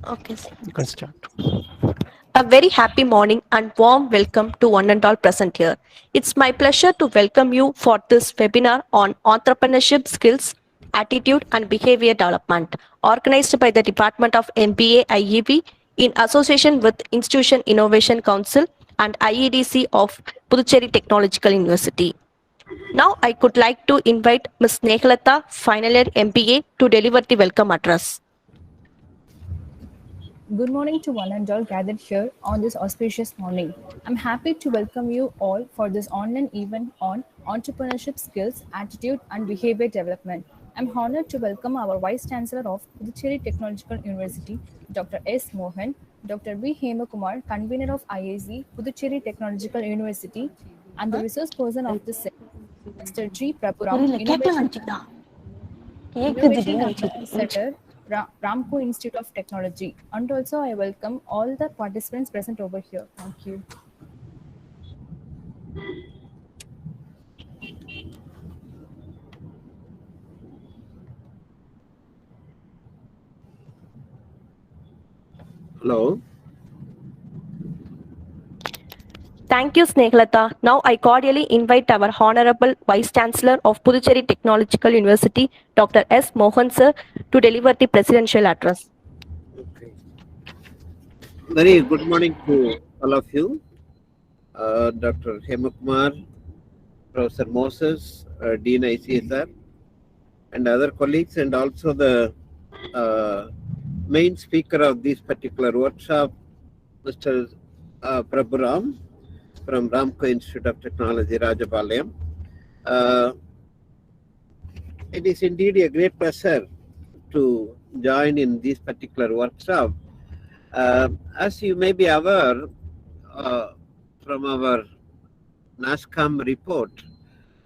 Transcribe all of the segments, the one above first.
Okay, sir. You can start. A very happy morning and warm welcome to one and all present here. It's my pleasure to welcome you for this webinar on entrepreneurship skills, attitude and behavior development, organized by the Department of MBA IEB in association with Institution Innovation Council and IEDC of Puducherry Technological University. Now I could like to invite Ms. Nehalata, final year MBA, to deliver the welcome address. Good morning to one and all gathered here on this auspicious morning. I'm happy to welcome you all for this online event on entrepreneurship skills, attitude, and behavior development. I'm honored to welcome our Vice Chancellor of Puducherry Technological University, Dr. S. Mohan, Dr. B. Hemakumar, convener of IAC, Puducherry Technological University, and the resource person of the session, Mr. G. Prabhuram, Innovation Company Center, Ramco Institute of Technology. And also I welcome all the participants present over here. Thank you. Hello. Thank you, Snehlata. Now I cordially invite our Honorable Vice Chancellor of Puducherry Technological University, Dr. S. Mohan sir, to deliver the presidential address. Okay. Very good morning to all of you. Dr. Hemakumar, Professor Moses, Dean ICSR, and other colleagues, and also the main speaker of this particular workshop, Mr. Prabhuram from Ramco Institute of Technology, Rajapalayam. It is indeed a great pleasure to join in this particular workshop. As you may be aware, from our NASCOM report,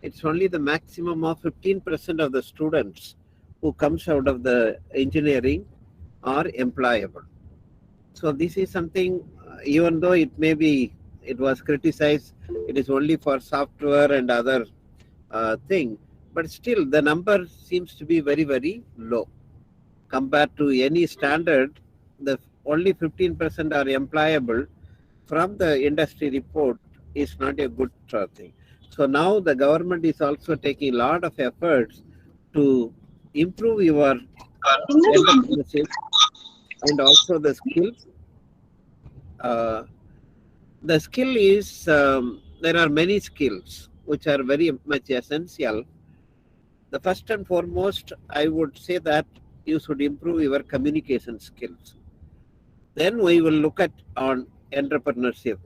it's only the maximum of 15% of the students who comes out of the engineering are employable. So this is something, even though it was criticized, it is only for software and other thing, but still the number seems to be very, very low. Compared to any standard, the only 15% are employable from the industry report is not a good thing. So now the government is also taking a lot of efforts to improve your entrepreneurship and also the skills. The skill is, there are many skills which are very much essential. The first and foremost, I would say that you should improve your communication skills. Then we will look at on entrepreneurship.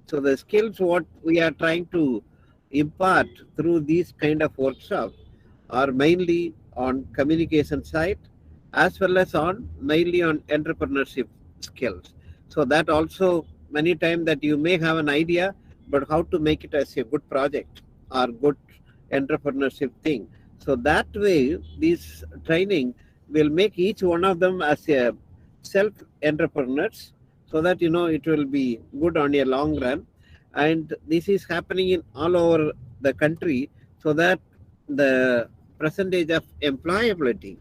So the skills what we are trying to impart through these kind of workshops are mainly on communication side as well as mainly on entrepreneurship skills. So that also many times that you may have an idea, but how to make it as a good project or good entrepreneurship thing. So that way, this training will make each one of them as a self-entrepreneurs, so that it will be good on a long run. And this is happening in all over the country, so that the percentage of employable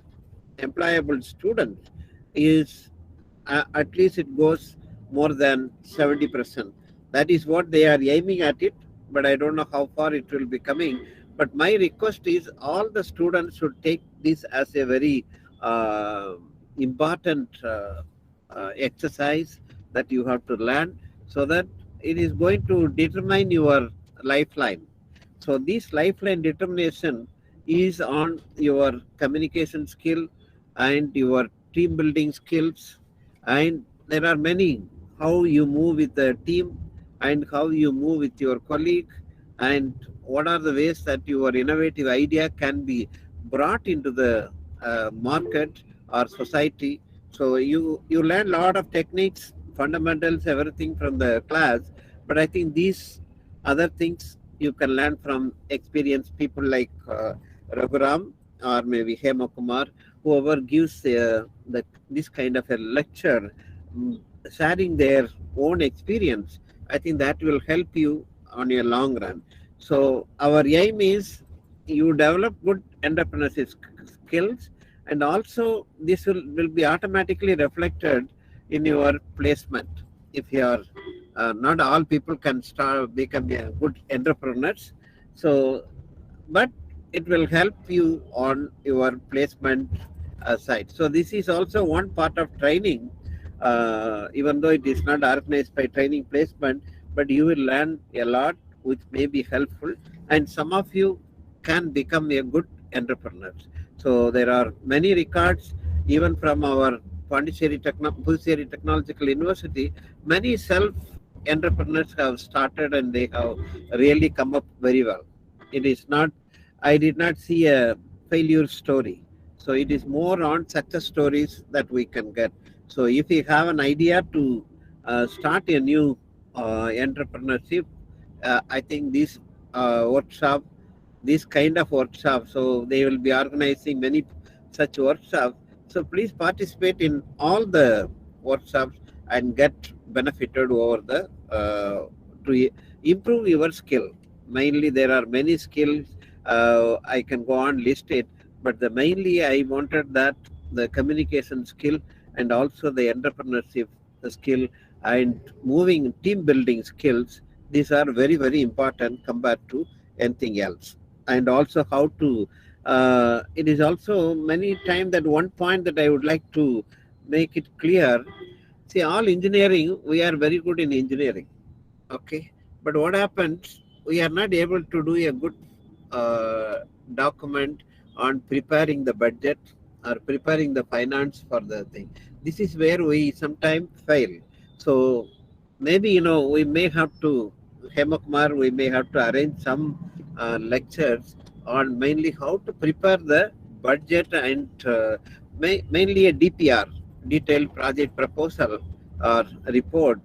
students is at least it goes more than 70%. That is what they are aiming at it, but I don't know how far it will be coming. But my request is all the students should take this as a very important exercise that you have to learn, so that it is going to determine your lifeline. So this lifeline determination is on your communication skill and your team building skills, and there are many, how you move with the team and how you move with your colleague, and what are the ways that your innovative idea can be brought into the market or society. So you learn a lot of techniques, fundamentals, everything from the class, but I think these other things you can learn from experienced people like Raghuram or maybe Hemakumar, whoever gives this kind of a lecture, sharing their own experience. I think that will help you on your long run. So our aim is you develop good entrepreneurship skills and also this will be automatically reflected in your placement. If you are not all people can start become a good entrepreneurs, so but it will help you on your placement side. So this is also one part of training, even though it is not organized by training placement, but you will learn a lot which may be helpful, and some of you can become a good entrepreneurs. So there are many records even from our Puducherry Technological University. Many self entrepreneurs have started and they have really come up very well. It is not, I did not see a failure story. So it is more on success stories that we can get. So if you have an idea to start a new entrepreneurship, I think this workshop, this kind of workshop, so they will be organizing many such workshops. So please participate in all the workshops and get benefited over the to improve your skill. Mainly there are many skills, I can go on list it, but the mainly I wanted that the communication skill and also the entrepreneurship skill and moving team building skills, these are very very important compared to anything else. And also how to it is also many times that one point that I would like to make it clear. See, all engineering, we are very good in engineering, okay, but what happens, we are not able to do a good uh, document on preparing the budget or preparing the finance for the thing. This is where we sometimes fail. So maybe we may have to, Hemakumar, we may have to arrange some lectures on mainly how to prepare the budget and mainly a DPR, detailed project proposal or report,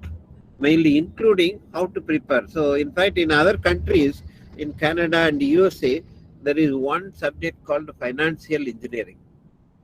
mainly including how to prepare. So in fact, in other countries, in Canada and USA, there is one subject called financial engineering.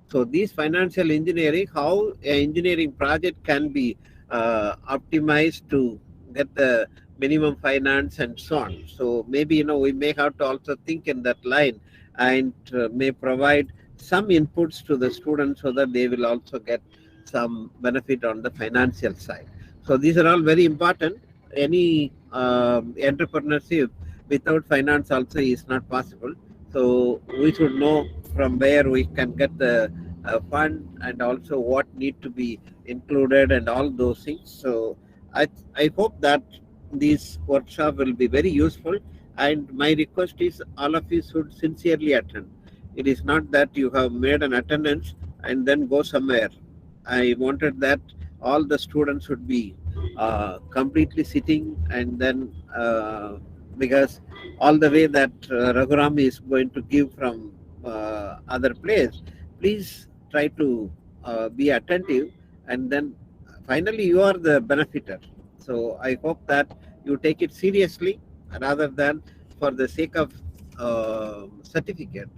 So this financial engineering, how an engineering project can be optimized to get the minimum finance and so on. So maybe we may have to also think in that line and may provide some inputs to the students so that they will also get some benefit on the financial side. So these are all very important. Any entrepreneurship without finance also is not possible. So we should know from where we can get the fund and also what need to be included and all those things. So I hope that this workshop will be very useful, and my request is all of you should sincerely attend. It is not that you have made an attendance and then go somewhere. I wanted that all the students should be completely sitting, and then because all the way that Raghuram is going to give from other place, please try to be attentive, and then finally you are the benefiter. So I hope that you take it seriously rather than for the sake of certificate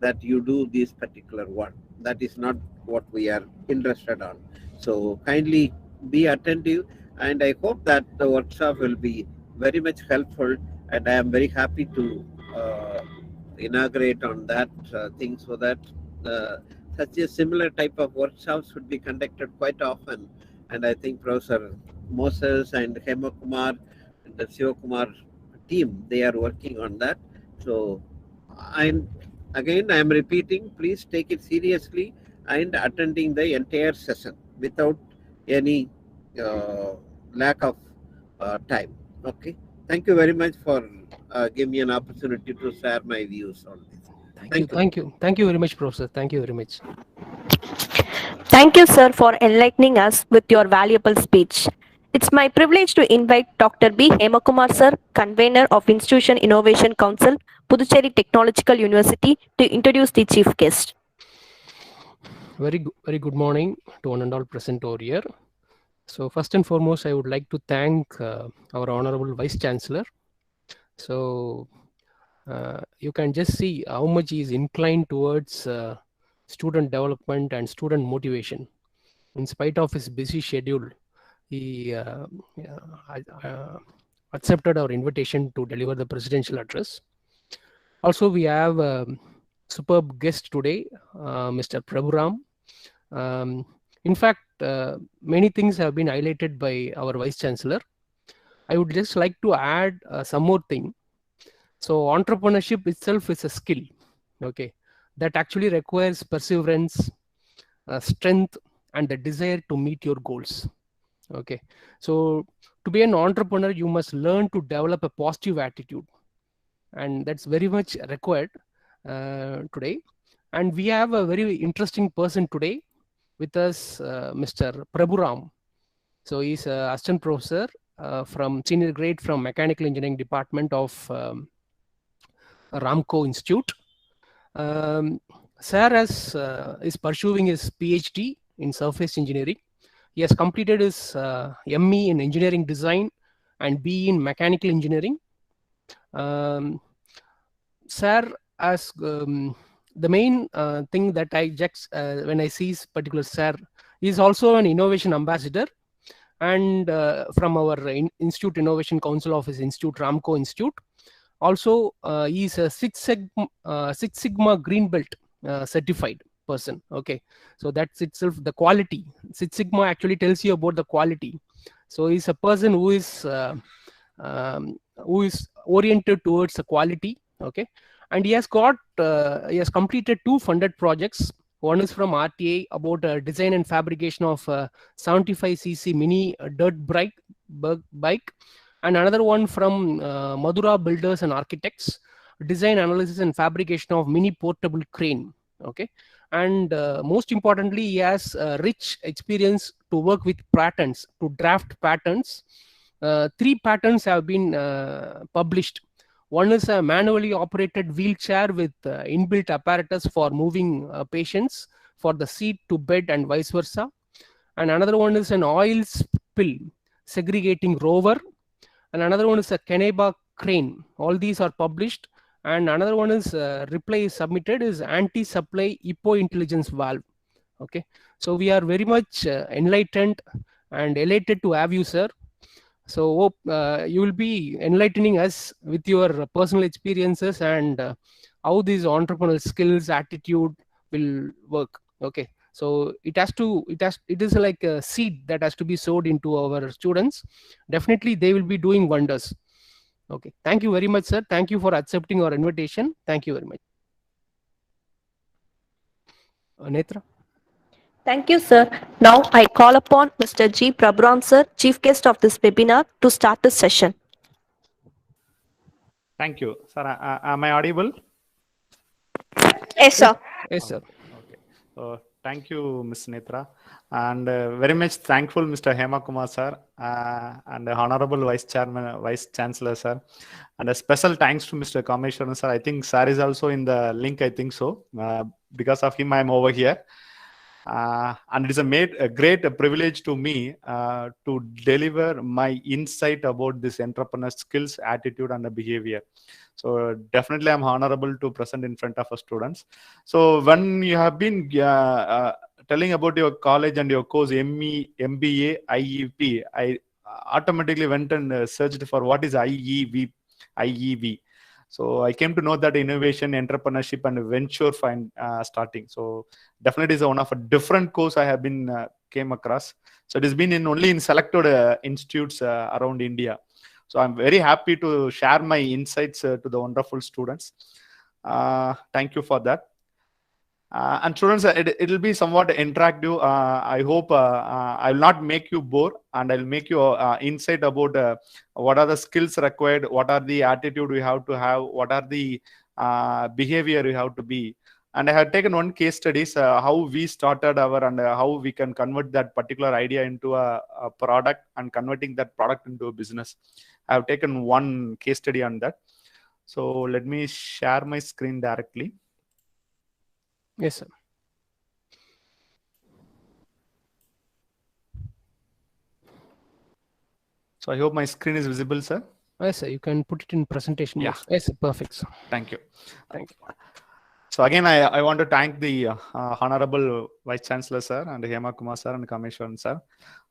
that you do this particular one. That is not what we are interested on. So kindly be attentive, and I hope that the workshop will be very much helpful, and I am very happy to inaugurate on that thing, so that uh, such a similar type of workshops should be conducted quite often. And I think Professor Moses and Hemakumar and the Sivakumar team, they are working on that. So I'm again, I am repeating, please take it seriously and attending the entire session without any lack of time. Okay. Thank you very much for giving me an opportunity to share my views on this. Thank you very much, Professor. Thank you very much. Thank you, sir, for enlightening us with your valuable speech. It's my privilege to invite Dr. B. Hemakumar, sir, convener of Institution Innovation Council, Puducherry Technological University, to introduce the chief guest. Very good morning to one and all present over here. So first and foremost, I would like to thank our Honorable Vice Chancellor. So you can just see how much he is inclined towards student development and student motivation. In spite of his busy schedule, he accepted our invitation to deliver the presidential address. Also, we have superb guest today, Mr. Prabhuram. In fact, many things have been highlighted by our Vice Chancellor. I would just like to add some more thing. So entrepreneurship itself is a skill, okay, that actually requires perseverance, strength, and the desire to meet your goals. Okay, so to be an entrepreneur, you must learn to develop a positive attitude, and that's very much required today. And we have a very interesting person today with us, Mr. Prabhuram. So he's an assistant professor from senior grade from Mechanical Engineering Department of Ramco Institute. Sir is pursuing his PhD in surface engineering. He has completed his ME in engineering design and BE in mechanical engineering. Sir, as the main thing that I just when I see this particular sir, he is also an innovation ambassador, and from our Institute Innovation Council of his institute, Ramco Institute. Also, he is a Six Sigma Green Belt certified person. Okay, so that's itself the quality. Six Sigma actually tells you about the quality. So he's a person who is oriented towards the quality. Okay, and he has completed 2 funded projects. One is from RTA about design and fabrication of 75cc mini dirt bike, and another one from Madura Builders and Architects, design, analysis, and fabrication of mini portable crane. Okay, and most importantly, he has rich experience to work with patents, to draft patents. 3 patents have been published. One is a manually operated wheelchair with inbuilt apparatus for moving patients for the seat to bed and vice versa. And another one is an oil spill segregating rover. And another one is a Kaneba crane. All these are published. And another one is reply submitted is anti-supply EPO intelligence valve. Okay, so we are very much enlightened and elated to have you, sir. So hope you will be enlightening us with your personal experiences and how these entrepreneurial skills, attitude will work. Okay, so it is like a seed that has to be sowed into our students. Definitely they will be doing wonders. Okay, thank you very much, sir. Thank you for accepting our invitation. Thank you very much. Netra. Thank you, sir. Now I call upon Mr. G. Prabhuram, sir, chief guest of this webinar, to start the session. Thank you, sir. Am I audible? Yes, sir. Yes, sir. Okay. Thank you, Ms. Netra, and very much thankful, Mr. Hema Kumar, sir, and the Honorable Vice Chairman, Vice Chancellor, sir, and a special thanks to Mr. Kameshwaran, sir. I think sir is also in the link. I think so. Because of him, I'm over here. And it is a great privilege to me to deliver my insight about this entrepreneur skills, attitude, and behavior. So definitely I'm honorable to present in front of our students. So when you have been telling about your college and your course ME, MBA, IEP, I automatically went and searched for what is IEV. So I came to know that innovation, entrepreneurship, and venture starting. So definitely is one of a different course I have been came across. So it has been only in selected institutes around India. So I'm very happy to share my insights to the wonderful students. Thank you for that. And students, it will be somewhat interactive. I hope I will not make you bore, and I'll make you insight about what are the skills required, what are the attitude we have to have, what are the behavior we have to be. And I have taken one case studies, how we started our and how we can convert that particular idea into a product and converting that product into a business. I have taken one case study on that. So let me share my screen directly. Yes, sir. So I hope my screen is visible, sir. Yes, sir. You can put it in presentation mode. Yeah. Yes, sir. Perfect, sir. Thank you. Thank you. So again, I want to thank the Honorable Vice Chancellor sir and Hema Kumar sir and Kameshwaran sir.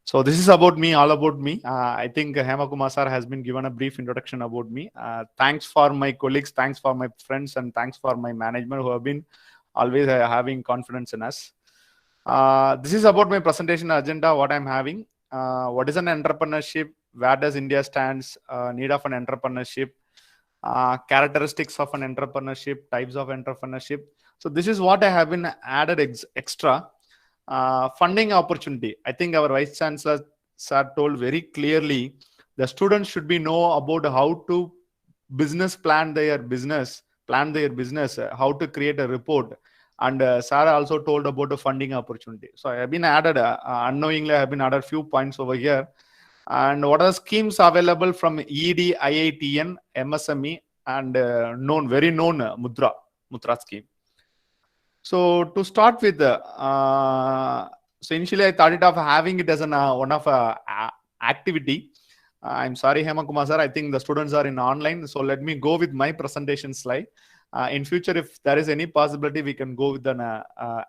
So this is about me, all about me. I think Hema Kumar sir has been given a brief introduction about me. Thanks for my colleagues, thanks for my friends, and thanks for my management who have been always having confidence in us. This is about my presentation agenda, what I'm having. What is an entrepreneurship? Where does India stands? Need of an entrepreneurship? Characteristics of an entrepreneurship, types of entrepreneurship. So this is what I have been added extra. Funding opportunity. I think our Vice Chancellor sir told very clearly the students should be know about how to plan their business, how to create a report. And sir also told about the funding opportunity. So I have been added, unknowingly I have been added few points over here. And what are schemes available from ED, IITN, MSME, and very known Mudra scheme. So to start with, so initially I thought of having it as one of activity. I'm sorry, Hema Kumar sir, I think the students are in online. So let me go with my presentation slide. In future, if there is any possibility, we can go with an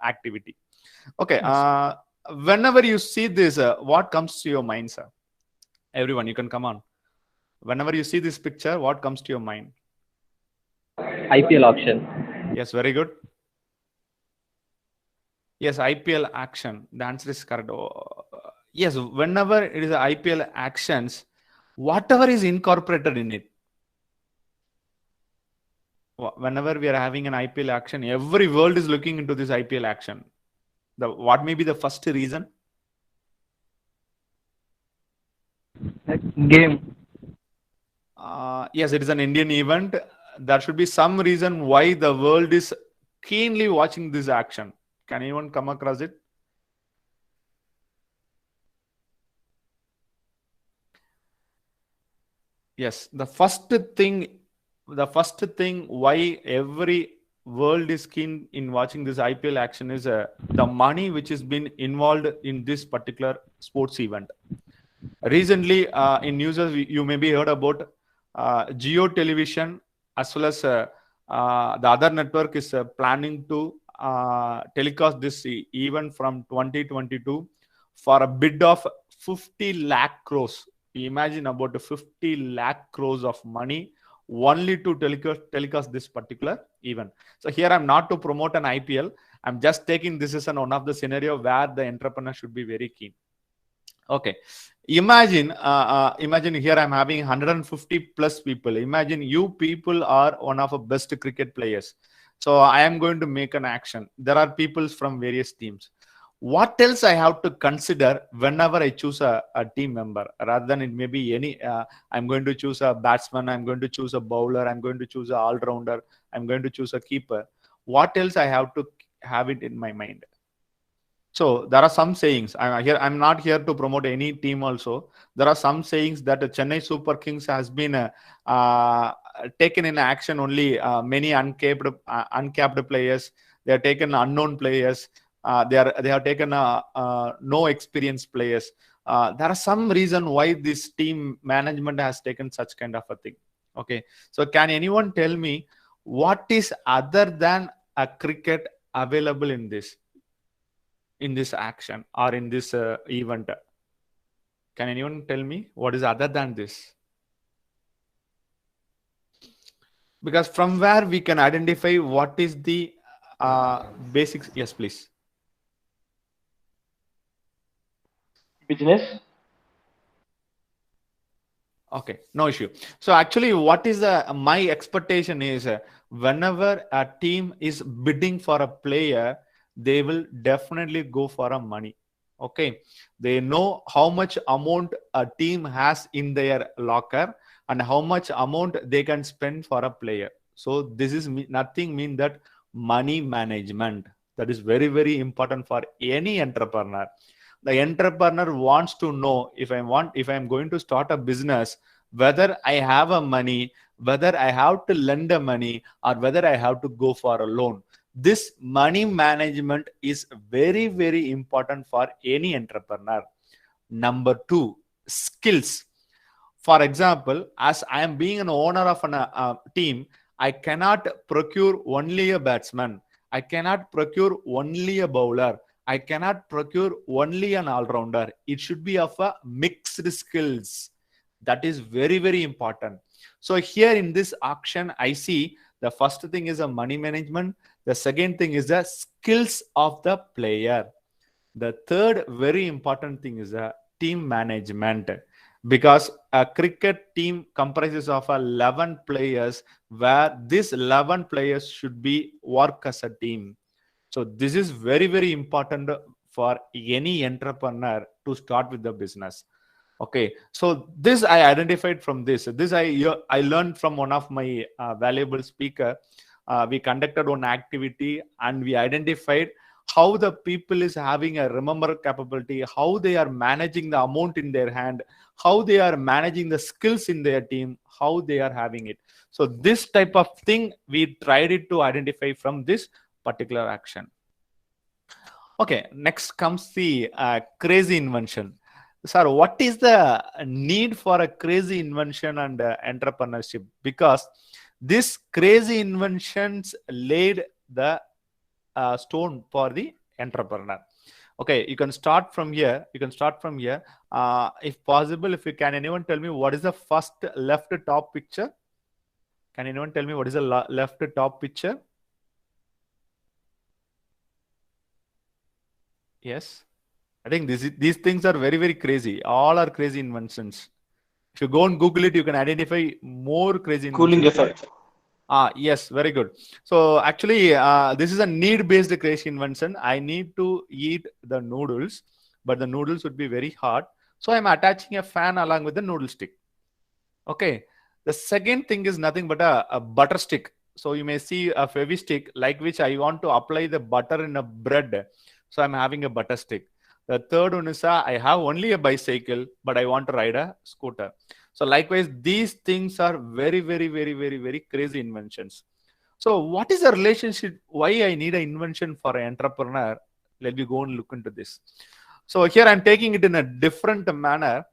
activity. Okay. Whenever you see this, what comes to your mind, sir? Everyone, you can come on. Whenever you see this picture, what comes to your mind? IPL auction. Yes, very good. Yes, IPL action. The answer is correct. Yes, whenever it is IPL actions, whatever is incorporated in it. Whenever we are having an IPL action, every world is looking into this IPL action. What may be the first reason? Game. Yes, it is an Indian event. There should be some reason why the world is keenly watching this action. Can anyone come across it? Yes, the first thing why every world is keen in watching this IPL action is the money which has been involved in this particular sports event. Recently, in news, you may be heard about Geo Television as well as the other network is planning to telecast this event from 2022 for a bid of 50 lakh crores. Imagine about 50 lakh crores of money only to telecast this particular event. So here I'm not to promote an IPL. I'm just taking this as one of the scenario where the entrepreneur should be very keen. Okay, imagine here I'm having 150 plus people. Imagine you people are one of the best cricket players. So I am going to make an action. There are people from various teams. What else I have to consider whenever I choose a team member, rather than it may be any, I'm going to choose a batsman, I'm going to choose a bowler, I'm going to choose an all-rounder, I'm going to choose a keeper. What else I have to have it in my mind? So there are some sayings. I'm not here to promote any team also. There are some sayings that the Chennai Super Kings has been taken in action only many uncapped players. They are taken unknown players. They have taken no experienced players. There are some reason why this team management has taken such kind of a thing. Okay. So can anyone tell me what is other than a cricket available in this action or in this event? Can anyone tell me what is other than this? Because from where we can identify what is the basics. Yes, please. Business. Okay, no issue. So actually what is my expectation is whenever a team is bidding for a player, they will definitely go for a money. Okay, they know how much amount a team has in their locker and how much amount they can spend for a player. So this is nothing mean that money management. That is very, very important for any entrepreneur. The entrepreneur wants to know if I'm going to start a business, whether I have a money, whether I have to lend a money, or whether I have to go for a loan. This money management is very, very important for any entrepreneur. Number 2, skills. For example, as I am being an owner of a team, I cannot procure only a batsman. I cannot procure only a bowler. I cannot procure only an all-rounder. It should be of a mixed skills. That is very, very important. So here in this auction, I see the first thing is a money management. The second thing is the skills of the player. The third very important thing is a team management, because a cricket team comprises of 11 players, where these 11 players should be work as a team. So this is very, very important for any entrepreneur to start with the business. Okay, so this I identified from this. This I learned from one of my valuable speaker. We conducted one activity and we identified how the people is having a remember capability, how they are managing the amount in their hand, how they are managing the skills in their team, how they are having it. So this type of thing we tried it to identify from this particular action. Okay, next comes the crazy invention. Sir, what is the need for a crazy invention and entrepreneurship? Because this crazy inventions laid the stone for the entrepreneur. Okay, you can start from here. If possible, if you can, anyone tell me what is the first left top picture? Can anyone tell me what is the left top picture? Yes. I think these things are very, very crazy. All are crazy inventions. If you go and Google it, you can identify more crazy inventions. Cooling effect. Yes, very good. So actually, this is a need-based crazy invention. I need to eat the noodles, but the noodles would be very hot. So I'm attaching a fan along with the noodle stick. Okay. The second thing is nothing but a butter stick. So you may see a Fevi stick, like which I want to apply the butter in a bread. So I'm having a butter stick. The third one is I have only a bicycle, but I want to ride a scooter. So likewise, these things are very, very, very, very, very crazy inventions. So what is the relationship? Why I need an invention for an entrepreneur? Let me go and look into this. So here I'm taking it in a different manner.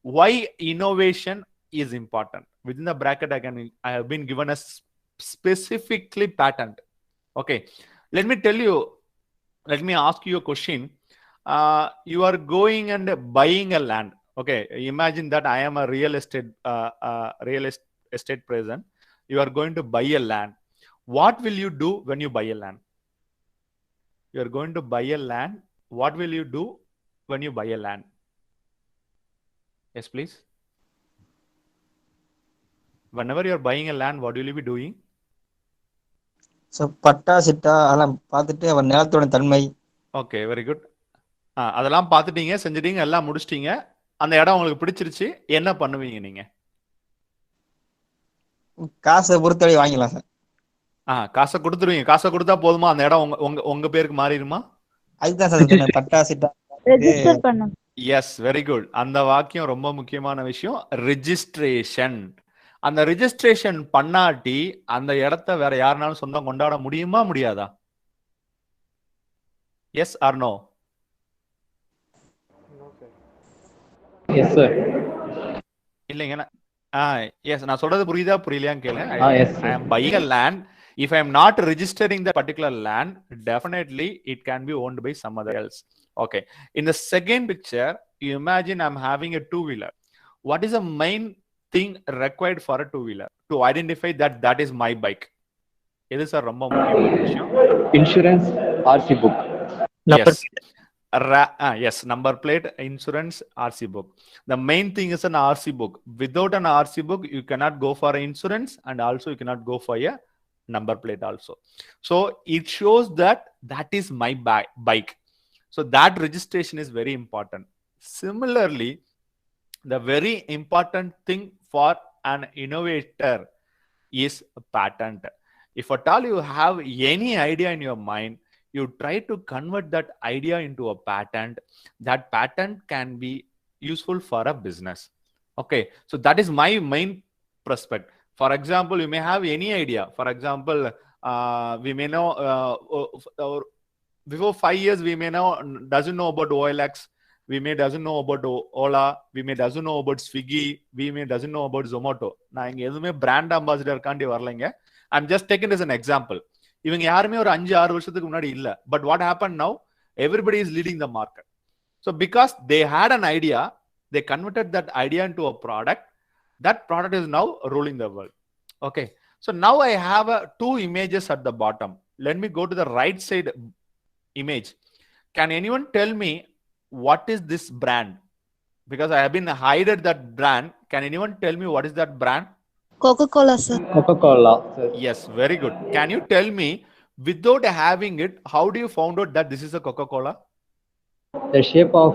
Why innovation is important? Within the bracket, I have been given a specifically patent. Okay. Let me ask you a question. You are going and buying a land. Okay, imagine that I am a real estate person. You are going to buy a land. What will you do when you buy a land? You are going to buy a land. What will you do when you buy a land? Yes, please. Whenever you are buying a land, what will you be doing? So patta chitta அதெல்லாம் பார்த்துட்டு அவர் நிலத்தோட தன்மை. Okay, very good. அதெல்லாம் பார்த்துட்டீங்க, செஞ்சிட்டீங்க, எல்லாம் முடிச்சிட்டீங்க. அந்த இடம் உங்களுக்கு பிடிச்சிருச்சு, என்ன பண்ணுவீங்க நீங்க? காசை பொறுத்தவரை வாங்கிக்கலாம் சார். காசை கொடுத்துருவீங்க. காசை கொடுத்தா போதுமா? அந்த இடம் உங்க பேருக்கு மாறிடுமா? அதுதான் சார் சொன்னேன், பட்டா சிட்டா ரெஜிஸ்டர் பண்ணணும். Yes, very good. அந்த வாக்கியம் ரொம்ப முக்கியமான விஷயம். ரெஜிஸ்ட்ரேஷன். அந்த ரெஜிஸ்ட்ரேஷன் பண்ணாட்டி அந்த இடத்த வேற யாருனாலும் சொந்தம் கொண்டாட முடியுமா, முடியாதா? Yes or no? Yes, sir. இல்லைங்க. எஸ், நான் சொல்றது புரியுதா புரியலையான்னு கேளுங்க. Yes, sir. I am buying a land. If I am not registering that particular land, definitely it can be owned by some other else. Okay. In the second picture, you imagine I'm having a two-wheeler. What is the main thing required for a two-wheeler to identify that is my bike? எது sir ரொம்ப முக்கியமான விஷயம்? Insurance, RC book. Yes. Yes, number plate, insurance, RC book. The main thing is an RC book. Without an RC book, you cannot go for insurance, and also you cannot go for a number plate also. So it shows that is my bike. So that registration is very important. Similarly, the very important thing for an innovator is a patent. If at all you have any idea in your mind, you try to convert that idea into a patent. That patent can be useful for a business. Okay, so that is my main prospect. For example, you may have any idea. For example, we may know before 5 years we may know doesn't know about OLX. We may doesn't know about Ola. We may doesn't know about Swiggy. We may doesn't know about Zomato. நான் இங்க எதுவுமே brand ambassador காண்டி வரலைங்க. I'm just taking as an example. இவங்க யாருமே ஒரு 5-6 வருஷத்துக்கு முன்னாடி இல்ல. But what happen now, everybody is leading the market. So because they had an idea, they converted that idea into a product. That product is now ruling the world. Okay, so now I have two images at the bottom. Let me go to the right side image. Can anyone tell me what is this brand? Because I have been hided that brand. Can anyone tell me what is that brand? Coca-Cola, sir. Coca-Cola, sir. Yes, very good. Can you tell me, without having it, how do you found out that this is a Coca-Cola? The shape of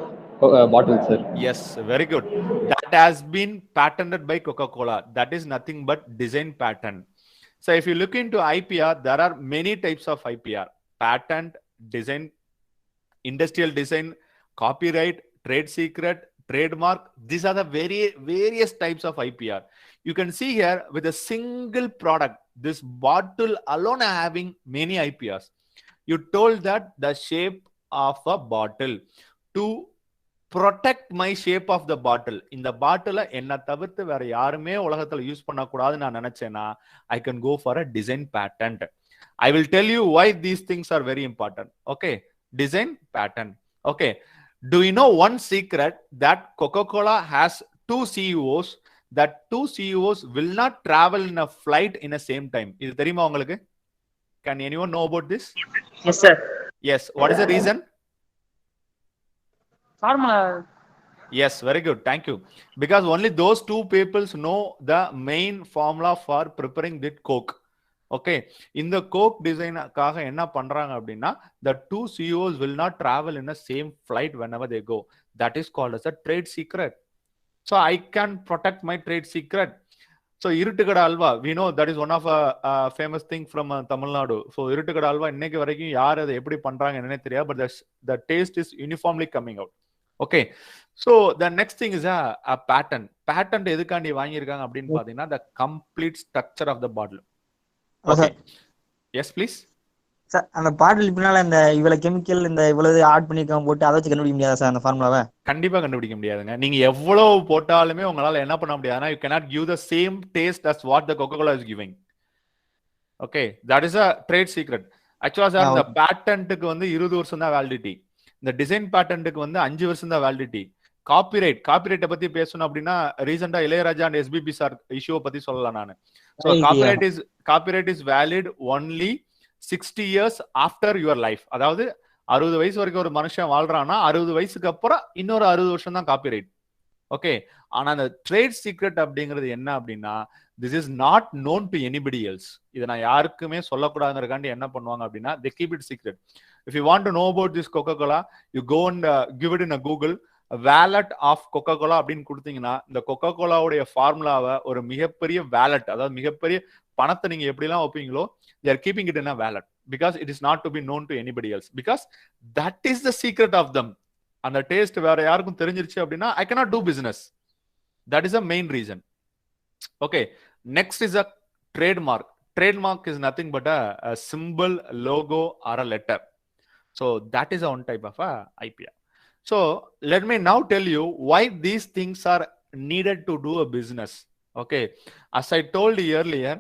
bottle, sir. Yes, very good. That has been patented by Coca-Cola. That is nothing but design patent. So if you look into IPR, there are many types of IPR: patent, design, industrial design, copyright, trade secret, trademark. These are the various types of IPR. You can see here with a single product, this bottle alone having many IPRs. You told that the shape of a bottle to protect my shape of the bottle. இந்த பாட்டில என்ன தவிர்த்து வேற யாருமே உலகத்துல use பண்ணக்கூடாதுன்னு நான் நினைச்சேன்னா, I can go for a design patent. I will tell you why these things are very important. Okay, design patent. Okay, do you know one secret that Coca-Cola has two CEOs? That two CEOs will not travel in a flight in the same time. இது தெரியுமா உங்களுக்கு? Can anyone know about this? Yes, sir. Yes. What is the reason? Formula. Yes, very good. Thank you. Because only those two people know the main formula for preparing that Coke. Okay. In the Coke design காக என்ன பண்றாங்க அப்படின்னா, the two CEOs will not travel in the same flight whenever they go. That is called as a trade secret. So I can protect my trade secret. So Iruttukadai halwa, we know that is one of a famous thing from Tamil Nadu. So இருட்டுக்கடை அல்வா இன்னைக்கு வரைக்கும் யார் அதை எப்படி பண்றாங்க என்னன்னே தெரியாது, but the taste is uniformly coming out. Okay, so the next thing is a patent. Patent எதுக்காண்டி வாங்கியிருக்காங்க அப்படின்னு பாத்தீங்கன்னா, the complete structure of the bottle. Okay, yes please. Sir அந்த பாட்டில் பின்னால இந்த இவ்வளவு கெமிக்கல் இந்த இவ்வளவு ஆட் பண்ணிருக்காங்க போட்டு அதை வச்சு கண்டுபிடிக்க முடியாதா சார் அந்த ஃபார்முலாவை? கண்டிப்பா கண்டுபிடிக்க முடியாதுங்க. நீங்க எவ்வளவு போட்டாலுமே உங்களால என்ன பண்ண முடியாதுன்னா, you cannot give the same taste as what the Coca-Cola is giving. Okay, that is a trade secret. Actually sir, இந்த பேட்டன்ட்டுக்கு வந்து 20 வருஷம் தான் வேலிடிட்டி. இந்த டிசைன் பேட்டன்ட்டுக்கு வந்து 5 வருஷம் தான் வேலிடிட்டி. காப்பிரைட்டை பத்தி பேசணும் அப்படின்னா, ரீசெண்டா இளையராஜா அண்ட் எஸ்பிபி சார் இஷ்யூவை பத்தி சொல்லலாம் நான். So copyright is valid only 60 years after your life. அதாவது 60 வயசு வரைக்கும் ஒரு மனுஷன் வாழ்றான்னா 60 வயசுக்கு அப்புறம் இன்னொரு 60 வருஷம் தான் காப்பிரைட். ஓகே, ஆனா அந்த ட்ரேட் சீக்ரெட் அப்படிங்கிறது என்ன அப்படின்னா, this is not known to anybody else. இதை நான் யாருக்குமே சொல்லக்கூடாதுங்கிறக்காண்டி என்ன பண்ணுவாங்க அப்படின்னா, they keep it secret. If you want to know about this Coca-Cola, you go and give it in a Google, wallet of Coca-Cola அப்படின்னு கொடுத்தீங்கன்னா, இந்த கொக்கோகோலாவுடைய ஃபார்முலாவை ஒரு மிகப்பெரிய வேலட், அதாவது மிகப்பெரிய பணத்தை நீங்க எப்படிலாம் வைப்பீங்களோ, they are keeping it in a wallet because it is not to be known to anybody else, because that is the secret of them. அந்த டேஸ்ட் வேற யாருக்கும் தெரிஞ்சிருச்சு அப்படின்னா, I cannot do business. That is the main reason. Okay, next is a trademark. Trademark is nothing but a symbol, logo or a letter. So that is one type of a IPR. So let me now tell you why these things are needed to do a business. Okay, as I told you earlier,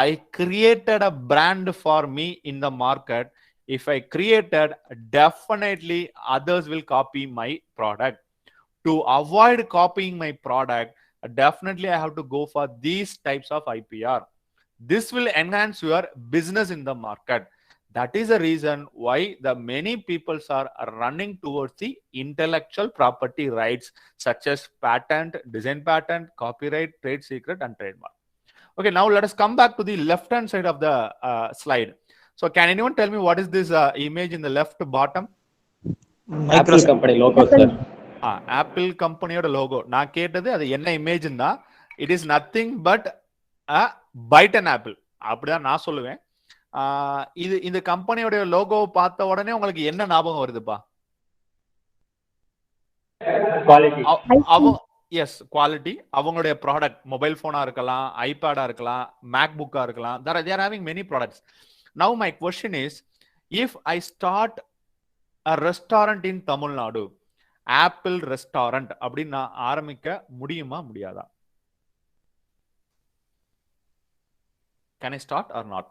I created a brand for me in the market. If I created, definitely others will copy my product. To avoid copying my product, definitely I have to go for these types of IPR. This will enhance your business in the market. That is the reason why the many people are running towards the intellectual property rights such as patent, design patent, copyright, trade secret and trademark. Okay, now let us come back to the left hand side of the slide. So can anyone tell me what is this image in the left bottom? Apple company logo, sir. Apple company logo. நான் கேட்டது அது என்ன இமேஜ்னா, it is nothing but a bite an apple. அப்படிதான் நான் சொல்லுவேன். இது இந்த கம்பெனியோட லோகோவை பார்த்த உடனே உங்களுக்கு என்ன ஞாபகம் வருதுப்பா? Quality. Yes, quality. அவங்களுடைய ப்ராடக்ட் மொபைல் போனா இருக்கலாம், ஐபேடா இருக்கலாம், மேக் புக்கா இருக்கலாம். they are having many products. Now my question is, if I start a restaurant in Tamil Nadu, Apple restaurant அப்படின்னு நான் ஆரம்பிக்க முடியுமா முடியாதா? Can I start or not?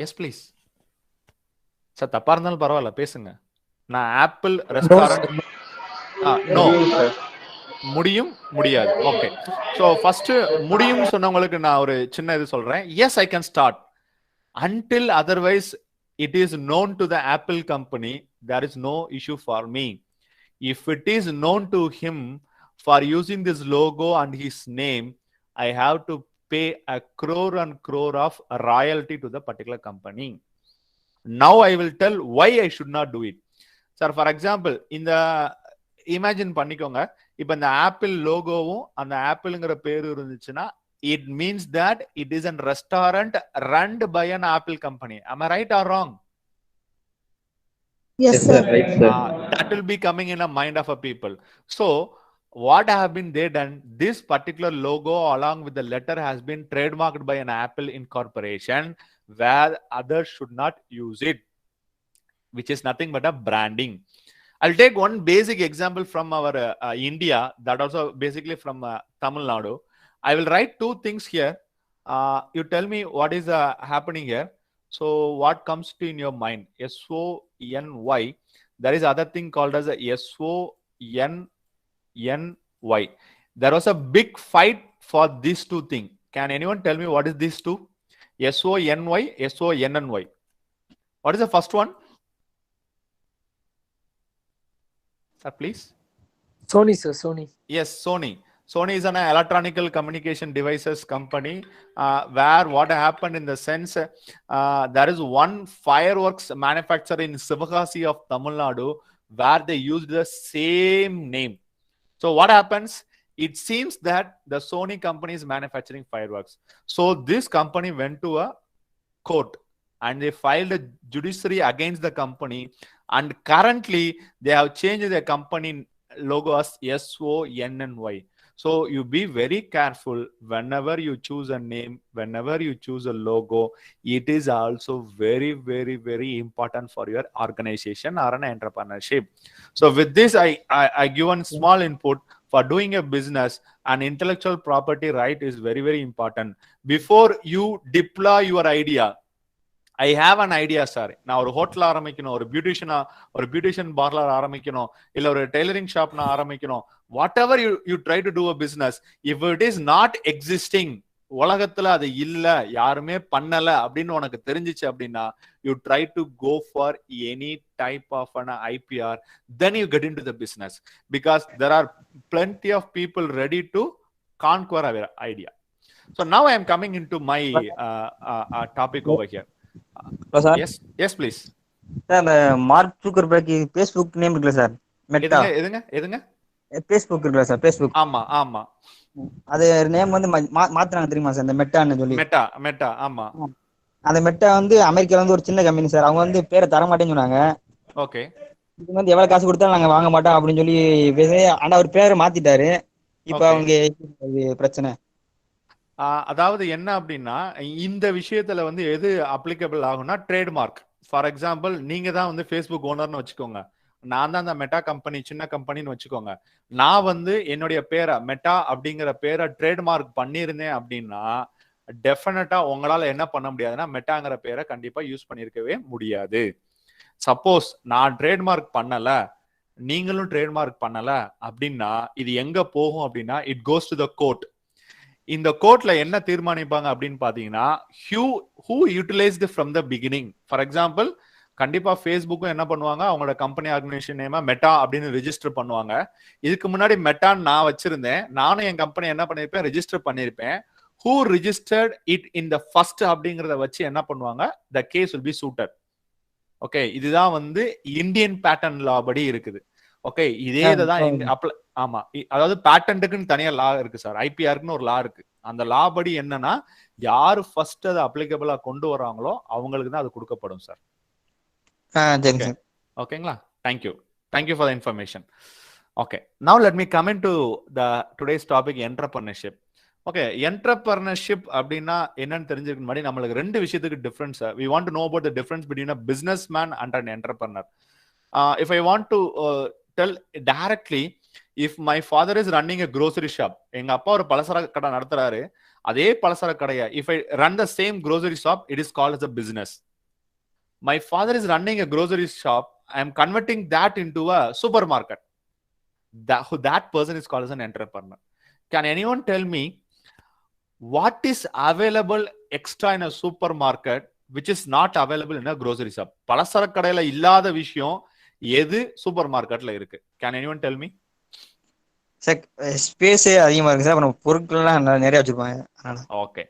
Yes please sir. தப்பா இருந்தாலும் பரவாயில்ல, பேசுங்க. நான் ஆப்பிள் ரெஸ்டாரண்ட். நோ, முடியும் முடியாது. ஓகே, ஸோ ஃபர்ஸ்ட் முடியும் சொன்னவங்களுக்கு நான் ஒரு சின்ன இது சொல்றேன். Yes, I can start. Until otherwise it is known to the Apple company, there is no issue for me. If it is known to him for using this logo and his name, I have to pay a crore and crore of royalty to the particular company. Now I will tell why I should not do it. Sir, for example, இந்த imagine பண்ணிக்கோங்க, இப்போ இந்த apple லோகோவும் அந்த ஆப்பிள்ங்கிற பேரு இருந்துச்சுன்னா, it means that it is a restaurant run by an Apple company. Am I right or wrong? Yes, sir. Right, sir. That will be coming in a mind of a people. So what have been they done? This particular logo along with the letter has been trademarked by an Apple incorporation, where others should not use it, which is nothing but a branding. I'll take one basic example from our India, that also basically from Tamil Nadu. I will write two things here. You tell me what is happening here. So what comes to in your mind? SONY. There is other thing called as a SONNY. There was a big fight for these two things. Can anyone tell me what is these two? SONY, SONNY. What is the first one? Sir, please. Sony, sir. Sony. Yes, Sony. Sony is an electronic communication devices company, where what happened in the sense, there is one fireworks manufacturer in Sivakasi of Tamil Nadu where they used the same name. So what happens? It seems that the Sony company is manufacturing fireworks. So this company went to a court and they filed a judiciary against the company, and currently they have changed their company logo as SONNY. So you be very careful whenever you choose a name, whenever you choose a logo. It is also very, very, very important for your organization or an entrepreneurship. So with this, I give one small input. For doing a business, an intellectual property right is very, very important. Before you deploy your idea, I have an idea, sir. நான் ஒரு hotel ஆரம்பிக்கணும், ஒரு beautician parlour ஆரம்பிக்கணும், இல்ல ஒரு tailoring shop நான் ஆரம்பிக்கணும். Whatever you try to do a business, if it is not existing, உலகத்துல அது இல்ல, யாருமே பண்ணல அப்படின்னு உனக்கு தெரிஞ்சிச்சு அப்படின்னா, you try to go for any type of an IPR, then you get into the business, because there are plenty of people ready to conquer our idea. So now I am coming into my topic over here. Hello, sir. Yes, please. Sir, அந்த mark Zuckerberg Facebook name இருக்குல்ல sir, meta. எதுங்க Facebook இருக்குல்ல sir, Facebook. ஆமா. அது name வந்து மாத்துறாங்க தெரியுமா sir, இந்த மெட்டான்னு சொல்லி. மெட்டா ஆமா. அந்த மெட்டா வந்து அமெரிக்கால வந்து ஒரு சின்ன கம்பெனி சார். அவங்க வந்து பேரை தர மாட்டேன்னு சொன்னாங்க. ஓகே. இது வந்து எவ்வளவு காசு கொடுத்தாலும் நாங்க வாங்க மாட்டோம் அப்படின்னு சொல்லி பேசி, ஆனா அவர் பேரை மாத்திட்டாரு. இப்ப அவங்க பிரச்சனை. அதாவது என்ன அப்படின்னா, இந்த விஷயத்துல வந்து எது அப்ளிகபிள் ஆகும்னா ட்ரேட்மார்க். ஃபார் எக்ஸாம்பிள், நீங்க தான் வந்து ஃபேஸ்புக் ஓனர்னு வச்சுக்கோங்க, நான் தான் அந்த மெட்டா கம்பெனி சின்ன கம்பெனின்னு வச்சுக்கோங்க. நான் வந்து என்னுடைய பேரை மெட்டா அப்படிங்கிற பேரை ட்ரேட்மார்க் பண்ணியிருந்தேன் அப்படின்னா, டெஃபினட்டா உங்களால என்ன பண்ண முடியாதுன்னா, மெட்டாங்கிற பேரை கண்டிப்பா யூஸ் பண்ணியிருக்கவே முடியாது. சப்போஸ் நான் ட்ரேட்மார்க் பண்ணல, நீங்களும் ட்ரேட்மார்க் பண்ணல அப்படின்னா, இது எங்க போகும் அப்படின்னா, it goes to the court. இந்த கோர்ட்ல என்ன தீர்மானிப்பாங்க அப்படின்னு பாத்தீங்கன்னா, who utilized from the beginning. For example, கண்டிப்பா ஃபேஸ்புக்கும் என்ன பண்ணுவாங்க, அவங்களோட கம்பெனி ஆர்கனைசேஷன் நேமா மெட்டா அப்படின்னு ரெஜிஸ்டர் பண்ணுவாங்க. இதுக்கு முன்னாடி மெட்டான்னு நான் வச்சிருந்தேன், நானும் என் கம்பெனி என்ன பண்ணிருப்பேன், register பண்ணிருப்பேன். who registered it in the first அப்படிங்கறத வச்சு என்ன பண்ணுவாங்க, the case will be suited. Okay, இதுதான் வந்து இந்தியன் பேட்டன் லா படி இருக்குது. ஓகே, இதே தான் ஆமா. அதாவது பேட்டன்ட்டுக்குன்னு தனியா லா இருக்கு சார், ஐபிஆருக்குன்னு ஒரு லா இருக்கு. அந்த லா படி என்னன்னா, யாரு ஃபர்ஸ்ட் அதை அப்ளிகபிளா கொண்டு வராங்களோ அவங்களுக்கு தான் அது கொடுக்கப்படும் சார். ஓகேங்களா? Thank you for the information. Okay, now let me come in to the today's topic, entrepreneurship. Okay, entrepreneurship அப்படின்னா என்னன்னு தெரிஞ்சிருக்க முன்னாடி நம்மளுக்கு ரெண்டு விஷயத்துக்கு difference. We want to know about the difference between a business man and an entrepreneur. If I want to tell directly, if my father is running a grocery shop, எங்க அப்பா ஒரு பலசரக்கு கடை நடத்துறாரு, அதே பலசரக்கு கடையை if I run the same grocery shop, it is called as a business. My father is running a grocery shop. I am converting that into a supermarket. That person is called as an entrepreneur. Can anyone tell me what is available extra in a supermarket which is not available in a grocery shop? பலசரக்கு கடையில இல்லாத விஷயம் எது super மார்க்கெட்ல இருக்கு? Can anyone tell me? Sir space அதிகமா இருக்கு sir. நம்ம பொருட்கள்லாம் நிறைய வச்சிருப்பாங்க. ஓகே.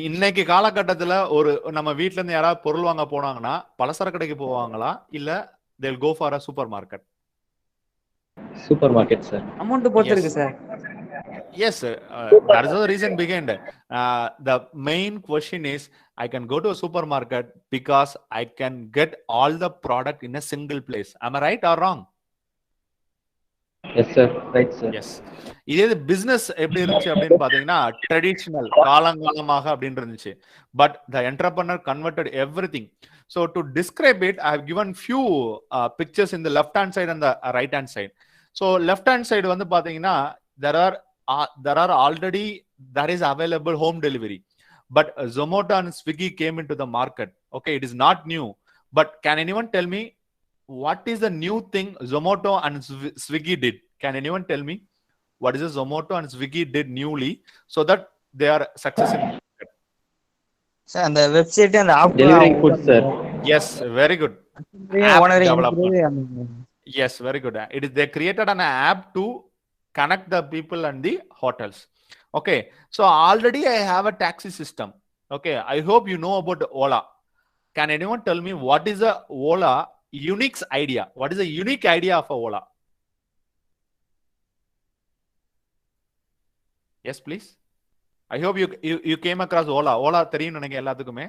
இன்னைக்கு காலகட்டத்துல ஒரு நம்ம வீட்ல இருந்து யாராவது பொருள் வாங்க போனாங்கன்னா பலசரக்கு கடைக்கு போவாங்களா இல்ல they'll go for a supermarket? Supermarket, sir. Amount பொறுத்து இருக்கு sir. Yes, that is the reason behind. The main question is, I can go to a supermarket because I can get all the product in a single place. Am I right or wrong? Yes, sir. Right, sir. Yes. இதே business எப்படி இருந்துச்சு அப்படின்னு பாத்தீங்கன்னா traditional காலங்காலமாக அப்படின்னு இருந்துச்சு. But the entrepreneur converted everything. So to describe it, I have given few pictures in the left hand side and the right hand side. So left hand side வந்து பாத்தீங்கன்னா there are already there is available home delivery, but Zomato and Swiggy came into the market. Okay, it is not new, but can anyone tell me what is the new thing Zomato and Swiggy did? Can anyone tell me what is the Zomato and Swiggy did newly so that they are success in market? Sir அந்த website அந்த app Delivering food, sir. Yes, very good. App development. Yes, very good. It is they created an app to connect the people and the hotels. Okay, so already I have a taxi system. Okay, I hope you know about Ola. Can anyone tell me what is the Ola unique idea? What is the unique idea of Ola? Yes, please. I hope you came across Ola. Ola தெரியும் நினைக்கிறேன் எல்லாத்துக்குமே.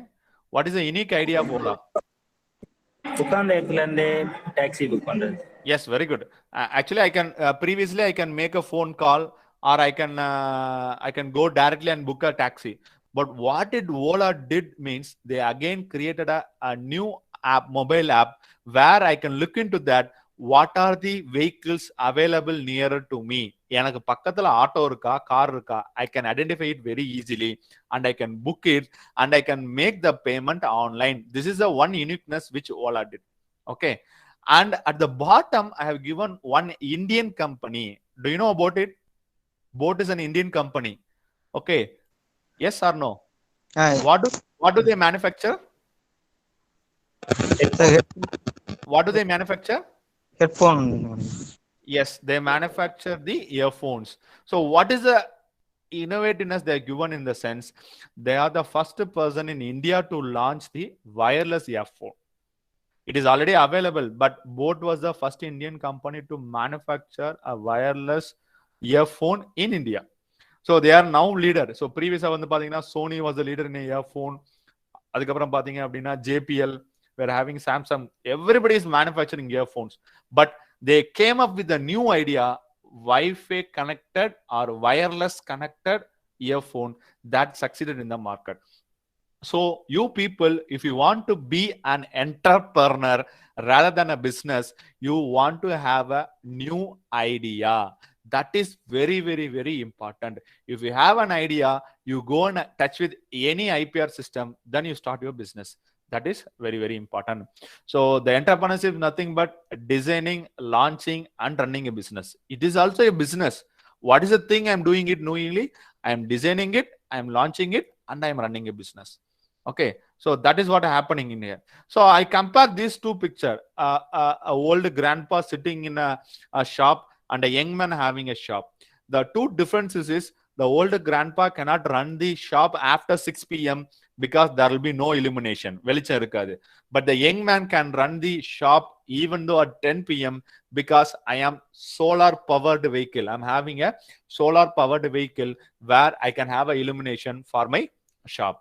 What is the unique idea of Ola? உட்கார்ந்த இடத்துல இருந்தே taxi book பண்றது. Yes, very good. Actually, I can previously I can make a phone call or I can go directly and book a taxi. But what did Ola did means they again created a new app, mobile app, where I can look into that. What are the vehicles available nearer to me? எனக்கு பக்கத்துல auto இருக்கா, car இருக்கா, I can identify it very easily and I can book it and I can make the payment online. This is the one uniqueness which Ola did. Okay. And at the bottom, I have given one Indian company. Do you know about it? Boat is an Indian company. Okay. Yes or no? What do they manufacture? What do they manufacture? Headphone. Yes, they manufacture the earphones. So what is the innovativeness they are given in the sense they are the first person in India to launch the wireless earphone. It is already available, but Boat was the first Indian company to manufacture a wireless earphone in India. So they are now leader. So previous வந்து பாத்தீங்கன்னா Sony was the leader in earphone. அதுக்கப்புறம் பாத்தீங்க அப்படின்னா JPL, we're having Samsung. Everybody is manufacturing earphones, but they came up with a new idea, Wi-Fi connected or wireless connected earphone that succeeded in the market. So you people, if you want to be an entrepreneur rather than a business, you want to have a new idea. That is very, very, very important. If you have an idea, you go and touch with any IPR system, then you start your business. That is very, very important. So the entrepreneurship is nothing but designing, launching, and running a business. It is also a business. What is the thing I'm doing it knowingly? I'm designing it, I'm launching it, and I'm running a business. Okay, so that is what is happening in here. So I compare these two pictures: a old grandpa sitting in a shop and a young man having a shop. The two differences is the old grandpa cannot run the shop after 6 p.m. because there will be no illumination. வெளிச்சம் இருக்காது. But the young man can run the shop even though at 10 p.m. because I am solar powered vehicle. I'm having a solar powered vehicle where I can have a illumination for my shop.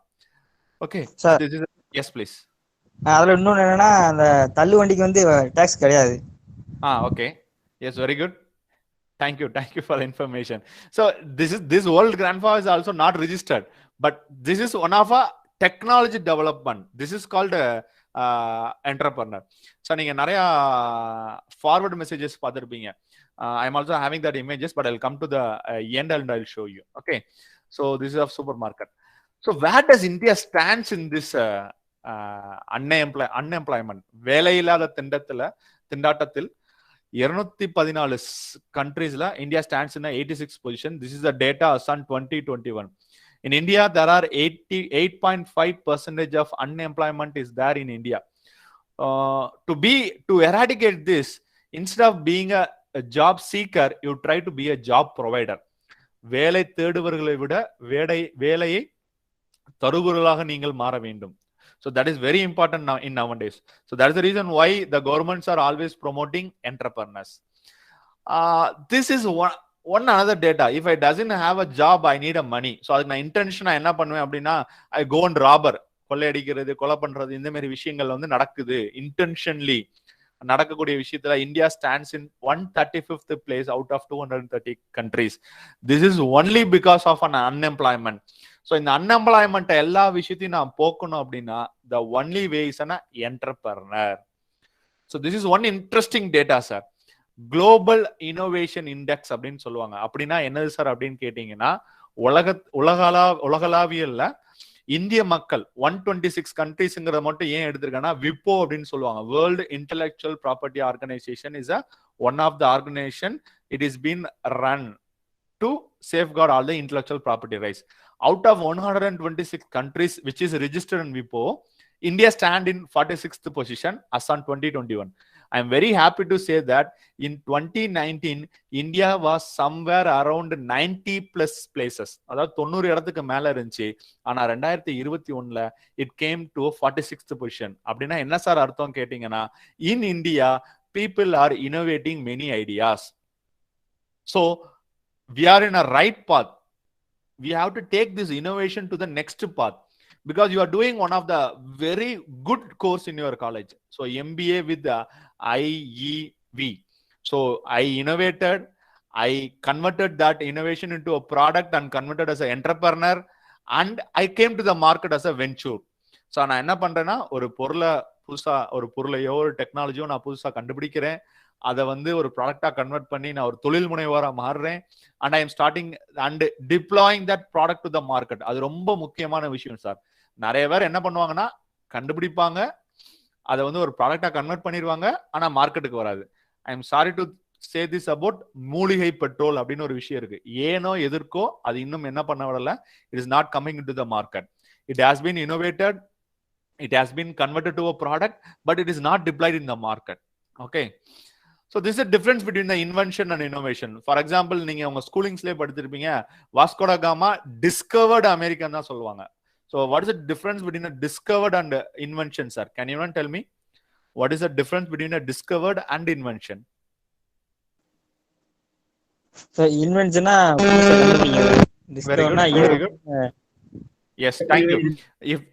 Okay. Sir. This is yes, please. அதுல இன்னொன்னு என்னன்னா அந்த தள்ளு வண்டிக்கு வந்து tax கிடையாது. Okay. Yes, very good. Thank you for the information. So this old grandpa is also not registered, but this is one of a technology development. This is called entrepreneur. So நீங்க நிறைய forward messages பார்த்திருப்பீங்க. I am also having that images, but I'll come to the end and I'll show you. Okay. So this is of supermarket. So where does India stands in this unemployment வேலையில்லாத திண்டாட்டத்தில் 214 countries India stands in the 86th position. This is the data as on 2021. In India, there are 88.5% of unemployment is there in India. To eradicate this, instead of being a job seeker, you try to be a job provider. வேலை தேடுவர்களை விட வேலையை தருபவர்களாக நீங்கள் மாற வேண்டும். So that is very important now in nowadays. So that is the reason why the governments are always promoting entrepreneurs. This is one another data. If I doesn't have a job, I need a money. So அதுக்கு நான் இன்டென்ஷனா என்ன பண்ணுவேன் அப்படின்னா, I go and robber, கொள்ளையடிக்கிறது, கொலை பண்றது, இந்த மாதிரி விஷயங்கள் நடக்குது. இன்டென்ஷன்லி நடக்கக்கூடிய விஷயத்துல India stands in 135th place out of 230 countries. This is only because of an unemployment. So இந்த அன்எம்ப்ளாய்மெண்ட் எல்லா விஷயத்தையும் நான் போக்கணும் அப்படின்னா the only way is an entrepreneur. So this is one interesting data, sir. Global Innovation Index அப்படின்னு சொல்லுவாங்க. அப்படின்னா என்னது சார் அப்படின்னு கேட்டீங்கன்னா, உலகளாவியல்ல இந்திய மக்கள் 126 கண்ட்ரிஸ்ங்கிறத மட்டும் ஏன் எடுத்திருக்காங்கன்னா, விப்போ அப்படின்னு சொல்லுவாங்க. World intellectual property organisation is one of the organisation. It is been run to safeguard all the intellectual property rights. Out of 126 countries which is registered in WIPO, India stand in 46th position as on 2021. I am very happy to say that in 2019, India was somewhere around 90 plus places. அதாவது 90 இடத்துக்கு மேல இருந்துச்சு. ஆனா 2021ல it came to 46th position. அப்படின்னா என்ன sir அர்த்தம் கேட்டீங்கன்னா, in India, people are innovating many ideas. So we are in a right path. We have to take this innovation to the next path, because you are doing one of the very good course in your college. So MBA with the IEV. So I innovated, I converted that innovation into a product and converted as an entrepreneur, and I came to the market as a venture. So நான் என்ன பண்றேன்னா, ஒரு பொருளையோ ஒரு டெக்னாலஜியோ நான் புதுசா கண்டுபிடிக்கிறேன். அதை ஒரு ப்ராடக்டா கன்வெர்ட் பண்ணி நான் ஒரு தொழில் முனைவோரா மாறுறேன். And I am starting and deploying that product to the market. அது ரொம்ப முக்கியமான விஷயம் சார். நிறைய பேர் என்ன பண்ணுவாங்கன்னா, கண்டுபிடிப்பாங்க, அதை ஒரு ப்ராடக்டா கன்வெர்ட் பண்ணிடுவாங்க, ஆனா மார்க்கெட்டுக்கு வராது. I am sorry to say this about மூலிகை பெட்ரோல் அப்படின்னு ஒரு விஷயம் இருக்கு. ஏனோ எதற்கோ அது இன்னும் என்ன பண்ண விடல. It is not coming to the market. It has been innovated, it has been converted to a product, but it is not deployed in the market. Okay. So this is a difference between the invention and innovation. For example, நீங்க உங்க ஸ்கூலிங்ஸ்லயே படிச்சிருப்பீங்க, வாஸ்கோ ட gamma discovered America தான் சொல்லுவாங்க. So what is the difference between a discovered and invention, sir? Can you even tell me what is the difference between a discovered and invention? So invention-னா புதுசா கண்டுபிடிக்கிறது. Discover-னா very good. Yes, thank you.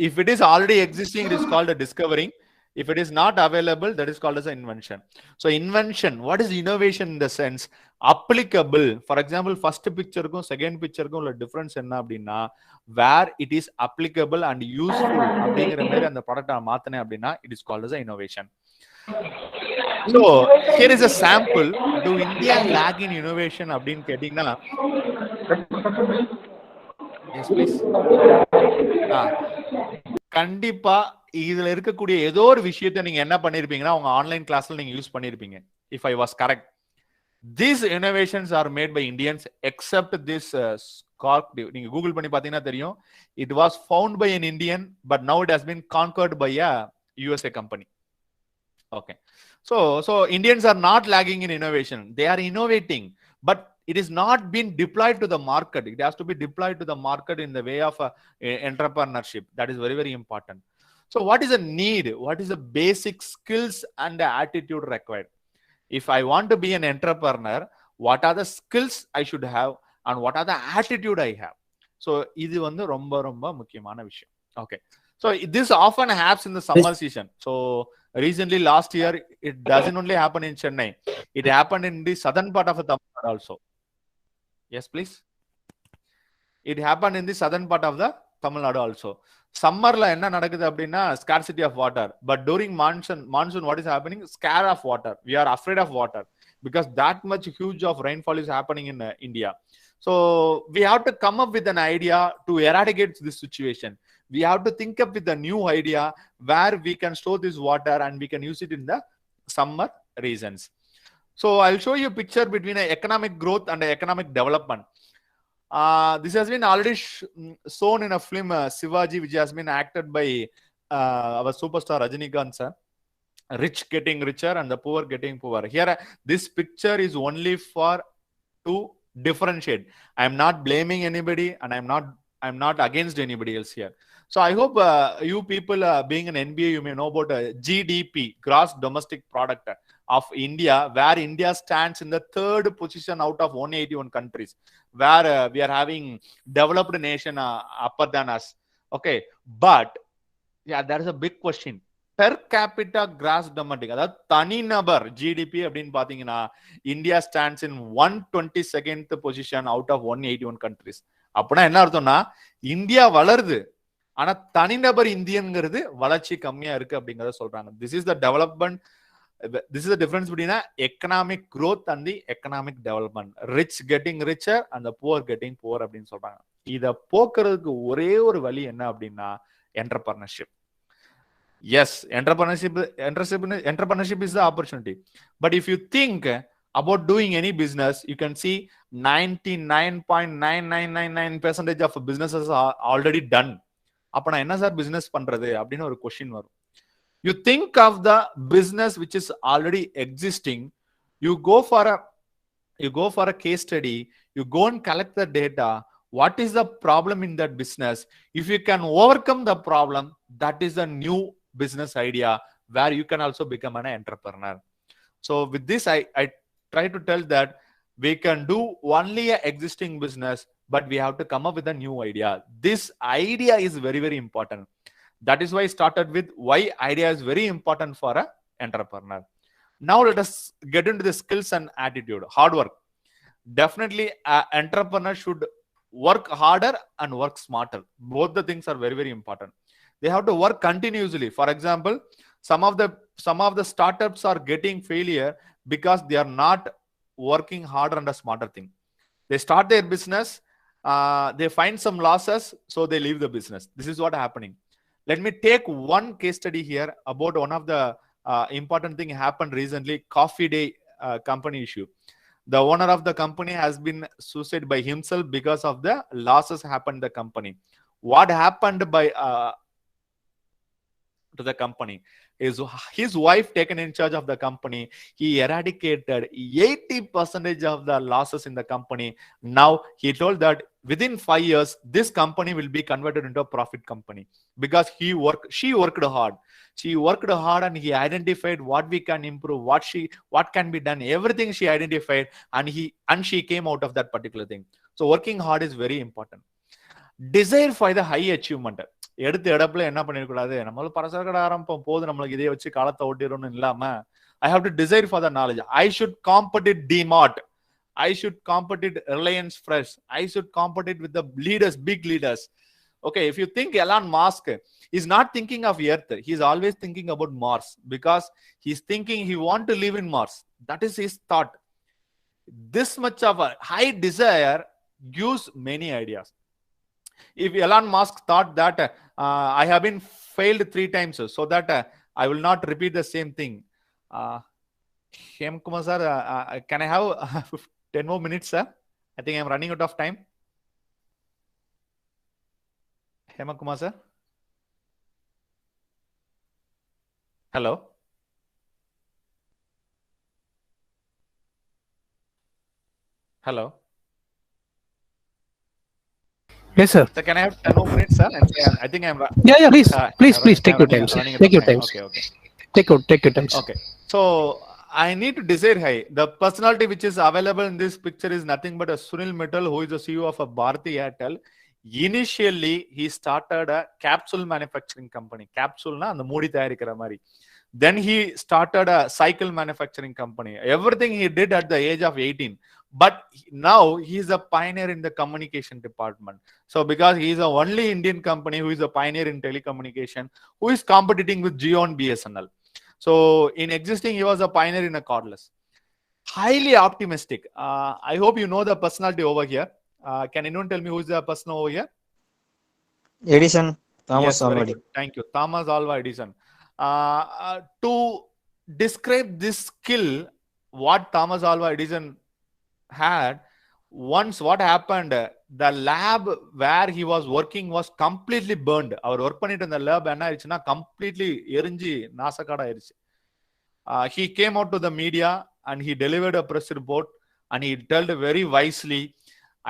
If it is already existing, it is called a discovering. If it is not available, that is called as an invention. So invention, what is innovation in the sense? Applicable. For example, first picture kum second picture kum ulla difference enna appadina, where it is applicable and useful அப்படிங்கிற மாதிரி அந்த ப்ராடக்ட்டை மாத்தனே அப்படின்னா, it is called as an innovation. So here is a sample. Do India lag in innovation அப்படின்னு கேட்டீங்கன்னா, yes please. கண்டிப்பா இதுல இருக்கக்கூடிய ஏதோ ஒரு விஷயத்தை நீங்க என்ன பண்ணிருப்பீங்கன்னா, உங்க ஆன்லைன் கிளாஸ்ல நீங்க யூஸ் பண்ணிருப்பீங்க. If I was correct, these innovations are made by Indians except this scarf. நீங்க கூகுள் பண்ணி பாத்தீங்கன்னா தெரியும். It was found by an Indian, but now it has been conquered by a USA company. Okay. So Indians are not lagging in innovation. They are innovating, but it is not been deployed to the market. It has to be deployed to the market in the way of entrepreneurship. That is very, very important. So what is the need? What is the basic skills and the attitude required? If I want to be an entrepreneur, what are the skills I should have and what are the attitude I have? So இது ரொம்ப ரொம்ப முக்கியமான விஷயம். Okay. So this often happens in the summer season. So recently last year, it doesn't only happen in Chennai. It happened in the southern part of Tamil Nadu also. Yes, please. It happened in the southern part of the Tamil Nadu also. Summerல என்ன நடக்குது அப்படின்னா, scarcity of water. But during monsoon, what is happening? Scare of water. We are afraid of water because that much huge of rainfall is happening in India. So we have to come up with an idea to eradicate this situation. We have to think up with a new idea where we can store this water and we can use it in the summer regions. So I'll show you a picture between economic growth and economic development. This has been already shown in a film Shivaji, which has been acted by our superstar Rajinikanth sir. Rich getting richer and the poor getting poorer. Here, this picture is only for to differentiate. I am not blaming anybody, and I'm not against anybody else here. So I hope you people, being an MBA, you may know about GDP, Gross Domestic Product of India, where India stands in the 3rd position out of 181 countries, where we are having developed nation upper than us. Okay, but yeah, there is a big question. Per capita gross domestic, அதாவது தனிநபர் GDP அப்படின்னு பாத்தீங்கன்னா India stands in 122nd position out of 181 countries. அப்படின்னா என்ன அர்த்தம்னா India வளருது, ஆனா தனிநபர் இந்தியன்கிறது வளர்ச்சி கம்மியா இருக்கு அப்படிங்கறத சொல்றாங்க. This is the development, this is the difference between economic growth and the economic development. Rich getting richer and poor getting poor அப்படின்னு சொல்றாங்க. இதை போக்குறதுக்கு ஒரே ஒரு வழி என்ன அப்படின்னா entrepreneurship. Yes, entrepreneurship is the opportunity. But if you think about doing any business, you can see 99.9999% of businesses are already done. அப்ப நான் என்ன சார் பிசினஸ் பண்றது அப்படின்னு ஒரு கொஸ்டின் வரும். You think of the business which is already existing. You go for a case study. You go and collect the data. What is the problem in that business? If you can overcome the problem, that is a new business idea where you can also become an entrepreneur. So with this, I try to tell that we can do only an existing business, but we have to come up with a new idea. This idea is very, very important. That is why I started with why idea is very important for an entrepreneur. Now let us get into the skills and attitude. Hard work. Definitely, an entrepreneur should work harder and work smarter. Both the things are very, very important. They have to work continuously. For example, some of the startups are getting failure because they are not working harder on a smarter thing. They start their business, they find some losses, so they leave the business. This is what happening. Let me take one case study here about one of the important thing happened recently. Coffee Day company issue. The owner of the company has been suicide by himself because of the losses happened in the company. What happened to the company is his wife taken in charge of the company. He eradicated 80% of the losses in the company. Now he told that within 5 years, this company will be converted into a profit company because she worked hard. She worked hard and he identified what we can improve, what can be done. Everything she identified and she came out of that particular thing. So working hard is very important. Desire for the high achievement. எடுத்த இடத்துல என்ன பண்ணிடக்கூடாது, நம்மளும் பரசரக்கட ஆரம்பம் போது நம்மளுக்கு இதை வச்சு காலத்தை ஓட்டிடணும்னு இல்லாம I have to desire for the knowledge. I should compete DMart. I should compete Reliance Fresh. I should compete with the leaders, big leaders. Okay, if you think Elon Musk is not thinking of Earth, he's always thinking about Mars because he's thinking he want to live in Mars. That is his thought. This much of a high desire gives many ideas. If Elon Musk thought that I have been failed 3 times, so that I will not repeat the same thing. Kumar sir, can I have 10 more minutes, sir? I think I'm running out of time. Kumar sir? Hello? Hello? Yes, sir. So can I have 10 more minutes, sir? I think I'm... Yeah, please take your time, sir. Take your time. Okay. Take your time. Okay. So I need to desire high. The personality which is available in this picture is nothing but a Sunil Mittal, who is the CEO of a Bharti Airtel. Initially, he started a capsule manufacturing company. Capsule na and the moodi tayarikara mari. Then he started a cycle manufacturing company. Everything he did at the age of 18. But now he is a pioneer in the communication department. So because he is the only Indian company who is a pioneer in telecommunication, who is competing with Jio and BSNL. So in existing, he was a pioneer in a cordless. Highly optimistic. I hope you know the personality over here. Can anyone tell me who is the person over here? Edison. Thomas very Alva good. Thank you. Thomas Alva Edison. To describe this skill, what Thomas Alva Edison had, once what happened, the lab where he was working was completely burned. Our work பண்ணிட்டு இந்த lab என்ன ஆயிடுச்சுன்னா completely எரிஞ்சு நாசக்காடா ஆயிடுச்சு. He came out to the media and he delivered a press report and he told very wisely,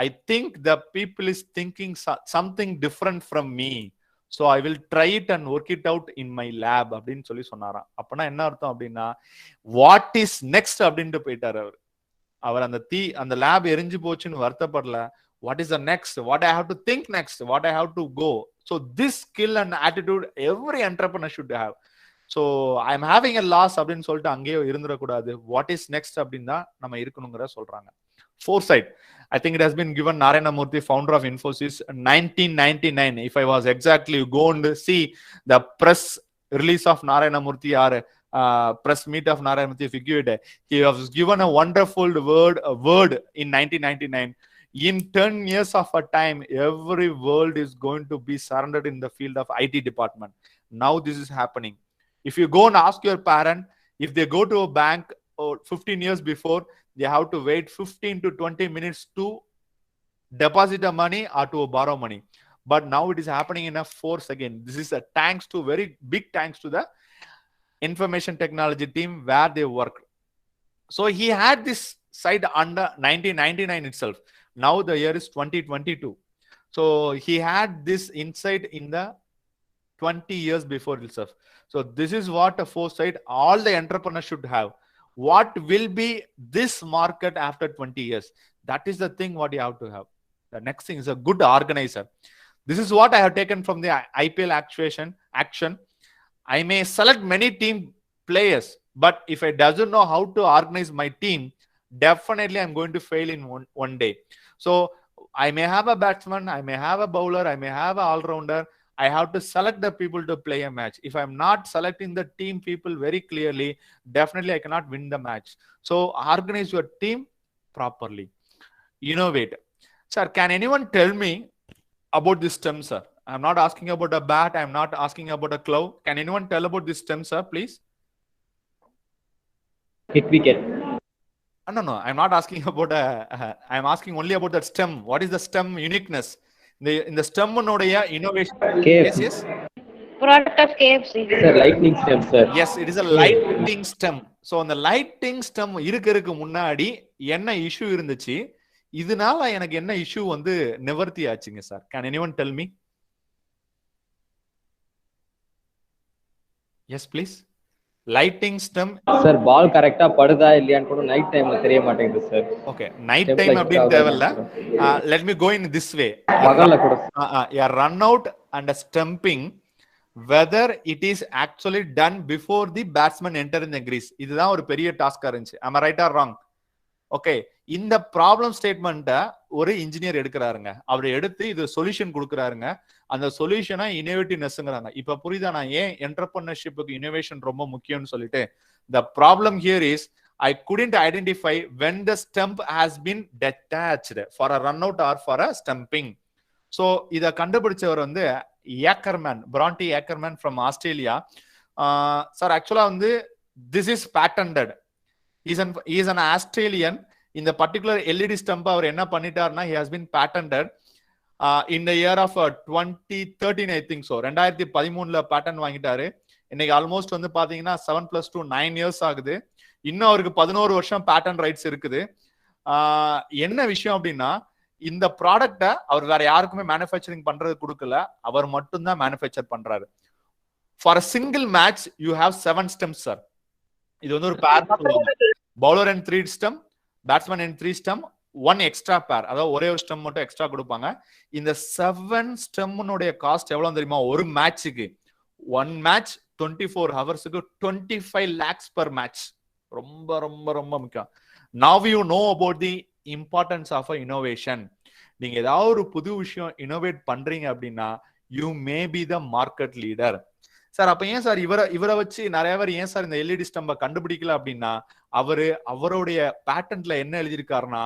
I think the people is thinking something different from me, so I will try it and work it out in my lab அப்படின்னு சொல்லி சொன்னாராம். அப்பனா என்ன அர்த்தம் அப்படின்னா, what is next அப்படின்ட்டு போயிட்டார் அவர். அவர் அந்த லேப் எரிஞ்சு போச்சுன்னு வருத்தப்படல. What is the next? What I have to think next? What I have to go? So this skill and attitude every entrepreneur should have. So I am having a loss அப்படின்னு சொல்லிட்டு அங்கேயே இருந்துடக்கூடாது. What is next அப்படின்னு தான் நம்ம இருக்கணுங்கிற சொல்றாங்க. Foresight. I think it has been given Narayana Murthy, founder of Infosys, 1999. If I was exactly going to see the press release of Narayana Murthy or press meet of Narayana Murthy, if you give it, he was given a wonderful word in 1999. In 10 years of a time, every world is going to be surrendered in the field of IT department. Now this is happening. If you go and ask your parent, if they go to a bank or 15 years before, they have to wait 15 to 20 minutes to deposit the money or to borrow money. But now it is happening in a force again. This is a thanks to very big thanks to the information technology team where they work. So he had this side under 1999 itself. Now the year is 2022. So he had this insight in the 20 years before itself. So this is what a foresight all the entrepreneurs should have. What will be this market after 20 years? That is the thing what you have to have. The next thing is a good organizer. This is what I have taken from the IPL action. I may select many team players, but if I doesn't know how to organize my team, definitely I'm going to fail in one day. So I may have a batsman, I may have a bowler, I may have an all-rounder. I have to select the people to play a match. If I'm not selecting the team people very clearly, definitely I cannot win the match. So organize your team properly. Innovate. Sir, can anyone tell me about this stem, sir? I'm not asking about a bat. I'm not asking about a glove. Can anyone tell about this stem, sir, please? Hit wicket. No. I'm not asking about I'm asking only about that stem. What is the stem uniqueness? In the stem innovation. KFC. Yes. Product of KFC. Sir, lightning stem, sir. Yes, it is a lightning stem. So on the lightning stem இருக்கிறதுக்கு முன்னாடி என்ன issue இருந்துச்சு, இதனால எனக்கு என்ன issue வந்து நிவர்த்தி ஆச்சுங்க சார்? Can anyone tell me? Yes, please. Lighting stem. Sir ball கரெக்டா படுதா இல்லையான்னு கூட நைட் டைம்ல தெரிய மாட்டேங்குது சார். ஓகே, நைட் டைம் அப்படினு தேவையில்ல. Let me go in this way. பகல்ல கூட a run out and a stumping, whether it is actually done before the batsman enter in the crease. இதுதான் ஒரு பெரிய டாஸ்கா இருந்துச்சு. Am I right or wrong? Okay, இந்த problem ஸ்டேட்மெண்ட்ட ஒரு engineer எடுக்கிறாருங்க. அவர் எடுத்து இது சொல்யூஷன் கொடுக்குறாருங்க. அந்த சொல்யூஷனா இனோவேட்டிவ்னஸ்ங்கிறாங்க. இப்ப புரியுதா நான் ஏன் என்டர்பிரனர்ஷிப்புக்கு இனோவேஷன் ரொம்ப முக்கியம்னு சொல்லிட்டு? The problem here is I couldn't identify when the stump has been detached for a run out or for a stumping. So இத கண்டுபிடிச்சவர் வந்து ஏக்கர்மேன், பிராண்டி ஏக்கர்மேன் from ஆஸ்திரேலியா. சார் ஆக்சுவலா வந்து this is patented. He is an Australian. In the particular LED stump அவர் என்ன பண்ணிட்டார்னா he has been patented in the year of 2013 I think so. 2013ல pattern வாங்கிட்டாரு. இன்னைக்கு almost வந்து பாத்தீங்கன்னா 7+2 9 years ஆகுது. இன்னும் அவருக்கு 11 வருஷம் பேட்டன் ரைட்ஸ் இருக்குது. என்ன விஷயம் அப்படின்னா, இந்த ப்ராடக்ட அவர் வேற யாருக்குமே மேனுஃபேக்சரிங் பண்றது கொடுக்கல, அவர் மட்டும் தான் மேனுஃபேக்சர் பண்றாரு. For a single match you have 7 stems sir. இது வந்து ஒரு பேர் சொல்லுவாங்க. Bowler and 3 stem, batsman and 3 stem, 1 extra பேர், அதாவது ஒரே ஒரு ஸ்டம் மட்டும் எக்ஸ்ட்ரா கொடுப்பாங்க. இந்த 7 ஸ்டம்னுடைய காஸ்ட் எவ்வளவு தெரியுமா? ஒரு மேட்சுக்கு 1 மேட்ச் 24 ஹவர்ஸுக்கு 25 lakhs per match. ரொம்ப ரொம்ப ரொம்ப முக்கியம். Now you know about the importance of a innovation. நீங்க ஏதாவது ஒரு புது விஷயம் இனோவேட் பண்றீங்க அப்படின்னா you may be the market leader. Sir அப்ப ஏன் சார் இவரை வச்சு நிறைய பேர் ஏன் சார் இந்த எல்இடி ஸ்டம்ப கண்டுபிடிக்கல அப்படின்னா, அவருடைய பேட்டன்ட்ல என்ன எழுதியிருக்காருன்னா,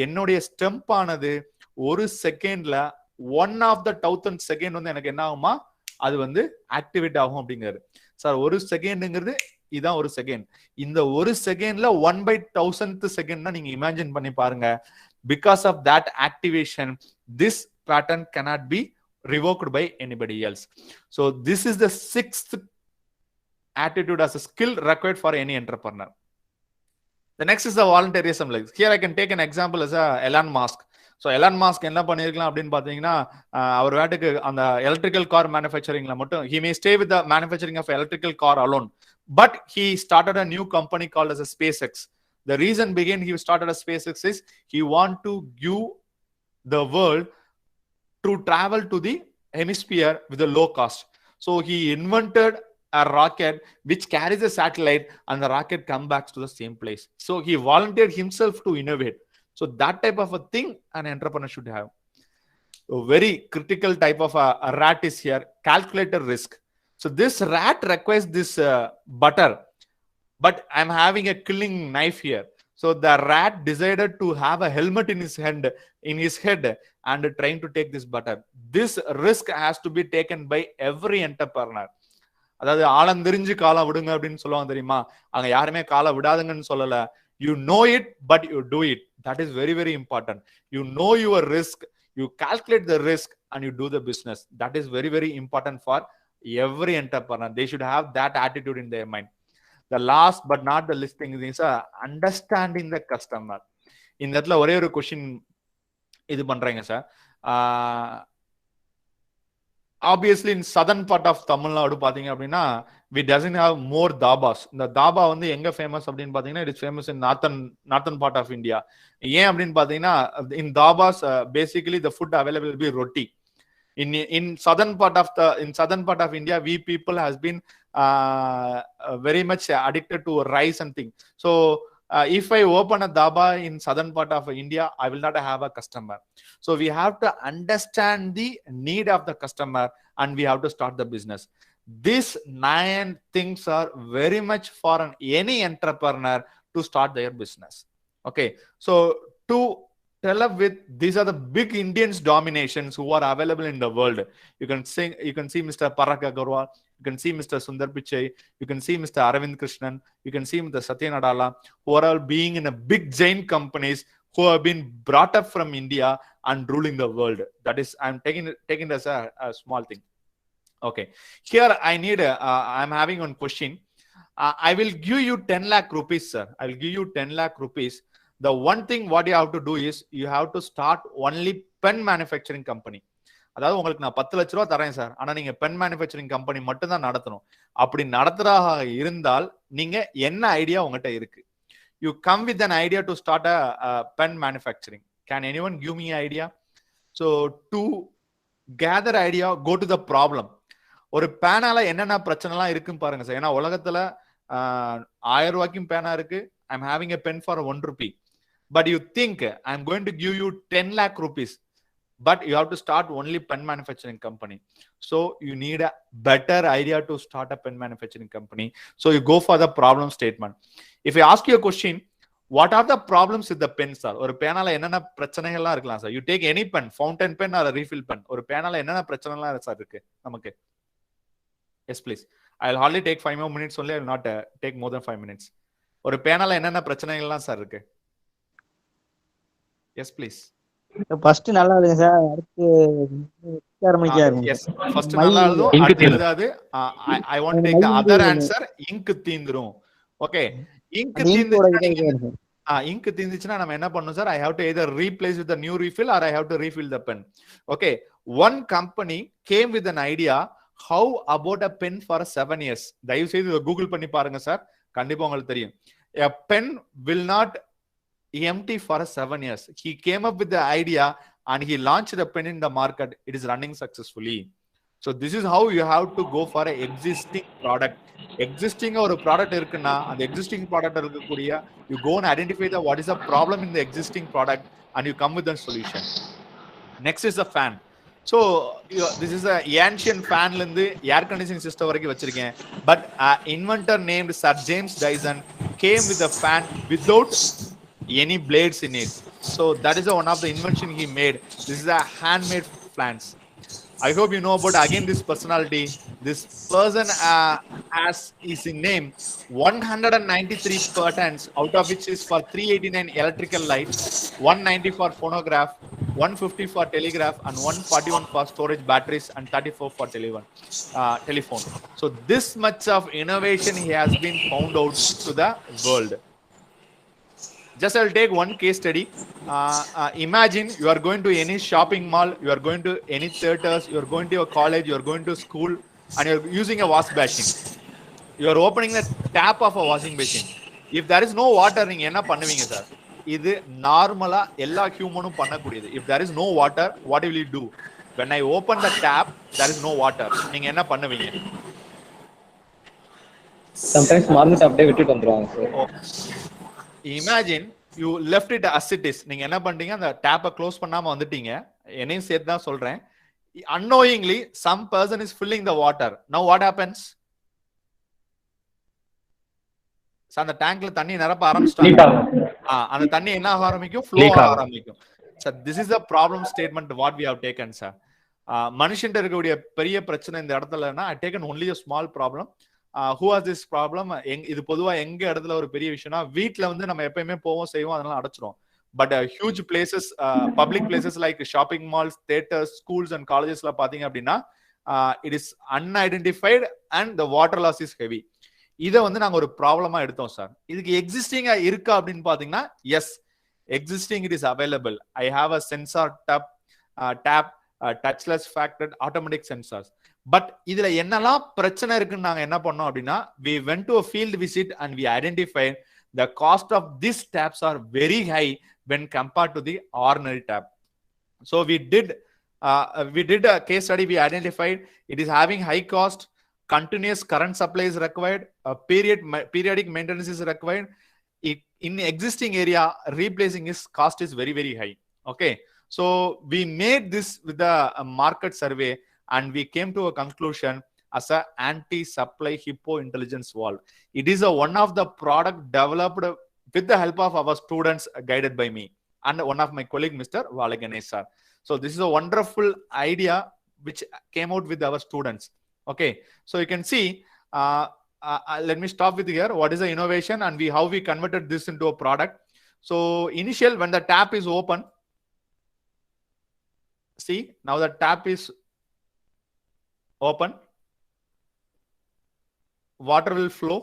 என்னுடைய ஸ்டெம்ப் ஆனது ஒரு செகண்ட்ல 1/1000 செகண்ட் வந்து எனக்கு என்ன ஆகுமா அது வந்து ஆக்டிவேட் ஆகும் அப்படிங்கிறாரு. சார் ஒரு செகண்டுங்கிறது இதான் ஒரு செகண்ட். இந்த ஒரு செகண்ட்ல 1/1000th செகண்ட்னா நீங்க இமேஜின் பண்ணி பாருங்க. Because of that activation this pattern cannot be revoked by anybody else. So this is the 6th attitude as a skill required for any entrepreneur. The next is the volunteerism. Like here I can take an example as Elon Musk. So Elon Musk என்ன பண்ணிருக்கலாம் அப்படின்னு பாத்தீங்கன்னா அவர் வேட்டுக்கு அந்த electrical car மேனுஃபேக்சரிங்ல மட்டும் he may stay with the manufacturing of electrical car alone, but he started a new company called as a SpaceX. The reason began he started a SpaceX is he want to give the world to travel to the hemisphere with a low cost. So he invented a rocket which carries a satellite and the rocket comes back to the same place. So he volunteered himself to innovate. So that type of a thing an entrepreneur should have. A very critical type of a rat is here, calculator risk. So this rat requires this butter, but I'm having a killing knife here. So the rat decided to have a helmet in his head and trying to take this butter. This risk has to be taken by every entrepreneur. அதாவது ஆழம் தெரிஞ்சு காலை விடுங்க அப்படின்னு சொல்லுவாங்க தெரியுமா, அங்க யாருமே காலை விடாதுங்கன்னு சொல்லல. You know it, but you do it. That is very, very important. You know your risk, you calculate the risk, and you do the business. That is very, very important for every entrepreneur. They should have that attitude in their mind. The last but not the least thing is understanding the customer. இந்த இடத்துல ஒரே ஒரு question இது பண்றீங்க sir. Obviously in southern part of Tamil Nadu பாத்தீங்க அப்படின்னா we doesn't have more dabas. இந்த தாபா வந்து எங்க ஃபேமஸ் அப்படின்னு பாத்தீங்கன்னா it is famous in northern part of India. ஏன் அப்படின்னு பாத்தீங்கன்னா in dabas basically the food available will be roti. In southern part of India we people has been very much addicted to rice and things. So if I open a dhaba in southern part of India, I will not have a customer. So we have to understand the need of the customer and we have to start the business. These 9 things are very much for any entrepreneur to start their business. Okay, so to tell up with, these are the big Indians dominations who are available in the world. You can see Mr. Parag Agarwal, you can see Mr. Sundar Pichai, you can see Mr. Aravind Krishnan, you can see Mr. Satya Nadella, who are all being in a big giant companies who have been brought up from India and ruling the world. That is, I'm taking it as a small thing. Okay, here I'm having one question. I will give you 10 lakh rupees, sir. I will give you 10 lakh rupees. The one thing what you have to do is you have to start only pen manufacturing company. அதாவது உங்களுக்கு நான் 10 லட்ச ரூபா தரேன் sir, ஆனா நீங்க pen manufacturing company மட்டும் தான் நடத்தணும். அப்படி நடத்துறதா இருந்தால் நீங்க என்ன ஐடியா உங்ககிட்ட இருக்கு? You come with an idea to start a pen manufacturing. Can anyone give me an idea? So to gather idea, go to the problem. ஒரு பேனால என்னென்ன பிரச்சனைலாம் இருக்குன்னு பாருங்க சார். ஏன்னா உலகத்துல 1000 ரூபாய்க்கும் பேனா இருக்கு. I'm having a pen for 1 rupee. But you think I'm going to give you 10 lakh rupees, but you have to start only pen manufacturing company. So you need a better idea to start a pen manufacturing company. So you go for the problem statement. If I ask you a question, what are the problems with the pen, sir? ஒரு பேனால என்னென்ன பிரச்சனைகள்லாம் இருக்கலாம் sir? You take any pen, fountain pen or a refill pen. ஒரு பேனால என்னென்ன பிரச்சனைலாம் sir இருக்கு நமக்கு? Yes, please. I'll hardly take 5 more minutes only. I will not take more than 5 minutes. ஒரு பேனால என்னென்ன பிரச்சனைகள்லாம் சார் இருக்கு? Yes, please. ஃபர்ஸ்ட் நல்லா இருக்கு சார், அடுத்து yes, first நல்லா எழுதும், அடுத்து எழுதாது. I want to take the other answer. ink தீந்துரும். Okay, ink தீந்துச்சுன்னா நம்ம என்ன பண்ணணும் sir? I have to either replace with the new refill or I have to refill the pen. Okay, one company came with an idea, how about a pen for 7 years? தயவு செய்து Google பண்ணி பாருங்க sir, கண்டிப்பா உங்களுக்கு தெரியும். A pen will not empty for 7 years. He came up with the idea and he launched the pen in the market. It is running successfully. So this is how you have to go for an existing product. Existing ஒரு product இருக்குன்னா அந்த existing product இருக்கக்கூடிய you go and identify the what is the problem in the existing product and you come with a solution. Next is the fan. So this is a ancient fan ல இருந்து air conditioning system வரைக்கும் வச்சிருக்கேன். But inventor named Sir James Dyson came with a fan without any blades in it. So that is one of the invention he made. This is a handmade fans. I hope you know about again this personality. This person has is in name 193 patents, out of which is for 389 electrical lights, 190 for phonograph, 150 for telegraph, and 141 for storage batteries, and 34 for telephone. So this much of innovation he has been found out to the world. Just I'll take one case study. Imagine you are going to any shopping mall, you are going to any theaters, you are going to a college, you are going to school, and you're using a wash basin. You are opening the tap of a washing machine. If there is no water, நீங்க என்ன பண்ணுவீங்க sir? இது நார்மலா எல்லா ஹியூமனும் பண்ணக்கூடியது. If there is no water, what will you do? When I open the tap, there is no water. நீங்க என்ன பண்ணுவீங்க? Sometimes மறந்துட்டு அப்படியே விட்டுட்டு வந்துருவாங்க sir. Imagine you left it as it is. நீங்க என்ன பண்றீங்க? அந்த டேப்பை க்ளோஸ் பண்ணாம வந்துட்டீங்க. என்னையும் சேர்த்து தான் சொல்றேன். Unknowingly, some person is filling the water. Now what happens? அந்த டேங்க்ல தண்ணி நிரப்ப ஆரம்பிச்சிட்டாங்க. அந்த தண்ணி என்ன ஆக ஆரம்பிக்கும்? ஃப்ளோ ஆக ஆரம்பிக்கும். So this is a problem statement what we have taken, sir. மனுஷன்ட்ட இருக்கக்கூடிய பெரிய பிரச்சனை இந்த இடத்துலனா I taken only a small problem. Who has this problem? இது பொதுவா எங்க இடத்துல ஒரு பெரிய விஷயம்னா வீட்ல வந்து நம்ம எப்பயுமே போவோம் செய்வோம் அதனால அடைச்சிரும். But huge places, public places like shopping malls, theaters, schools and colleges la பாத்தீங்க அப்படின்னா it is unidentified and the water loss is heavy. இதை வந்து நாங்க ஒரு ப்ராப்ளமா எடுத்தோம் சார். இதுக்கு எக்ஸிஸ்டிங்கா இருக்கா அப்படின்னு பாத்தீங்கன்னா yes, existing it is available. I have a sensor tap touchless faceted automatic sensors. But இதுல என்னெல்லாம் பிரச்சனை இருக்குன்னு நாங்க என்ன பண்ணோம் அப்படின்னா we went to a field visit and we identified the cost of these taps are very high when compared to the ordinary tap. So we did a case study. We identified it is having high cost, continuous current supply is required, periodic maintenance is required. In existing area, replacing its cost is very, very high. Okay, so we made this with the market survey and we came to a conclusion as a anti-supply hippo intelligence wall. It is one of the product developed with the help of our students, guided by me and one of my colleague, Mr. Valaganesh sir. So this is a wonderful idea which came out with our students. Okay, so you can see, let me stop with here. What is the innovation and how we converted this into a product? So initial, when the tap is open, see now the tap is open, water will flow.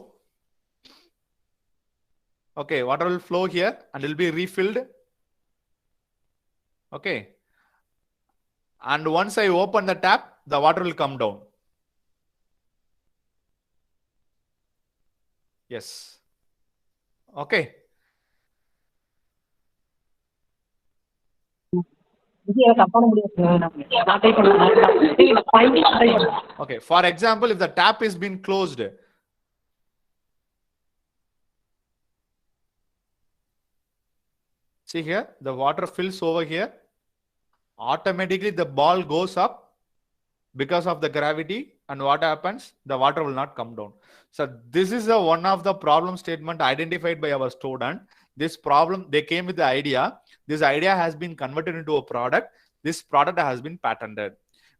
Okay, water will flow here and it will be refilled. Okay, and once I open the tap, the water will come down. Yes. Okay. Okay, for example, if the tap is been closed, see here, the water fills over here, automatically the ball goes up because of the gravity, and what happens? The water will not come down. So this is one of the problem statement identified by our student. This problem, they came with the idea. This idea has been converted into a product. This product has been patented.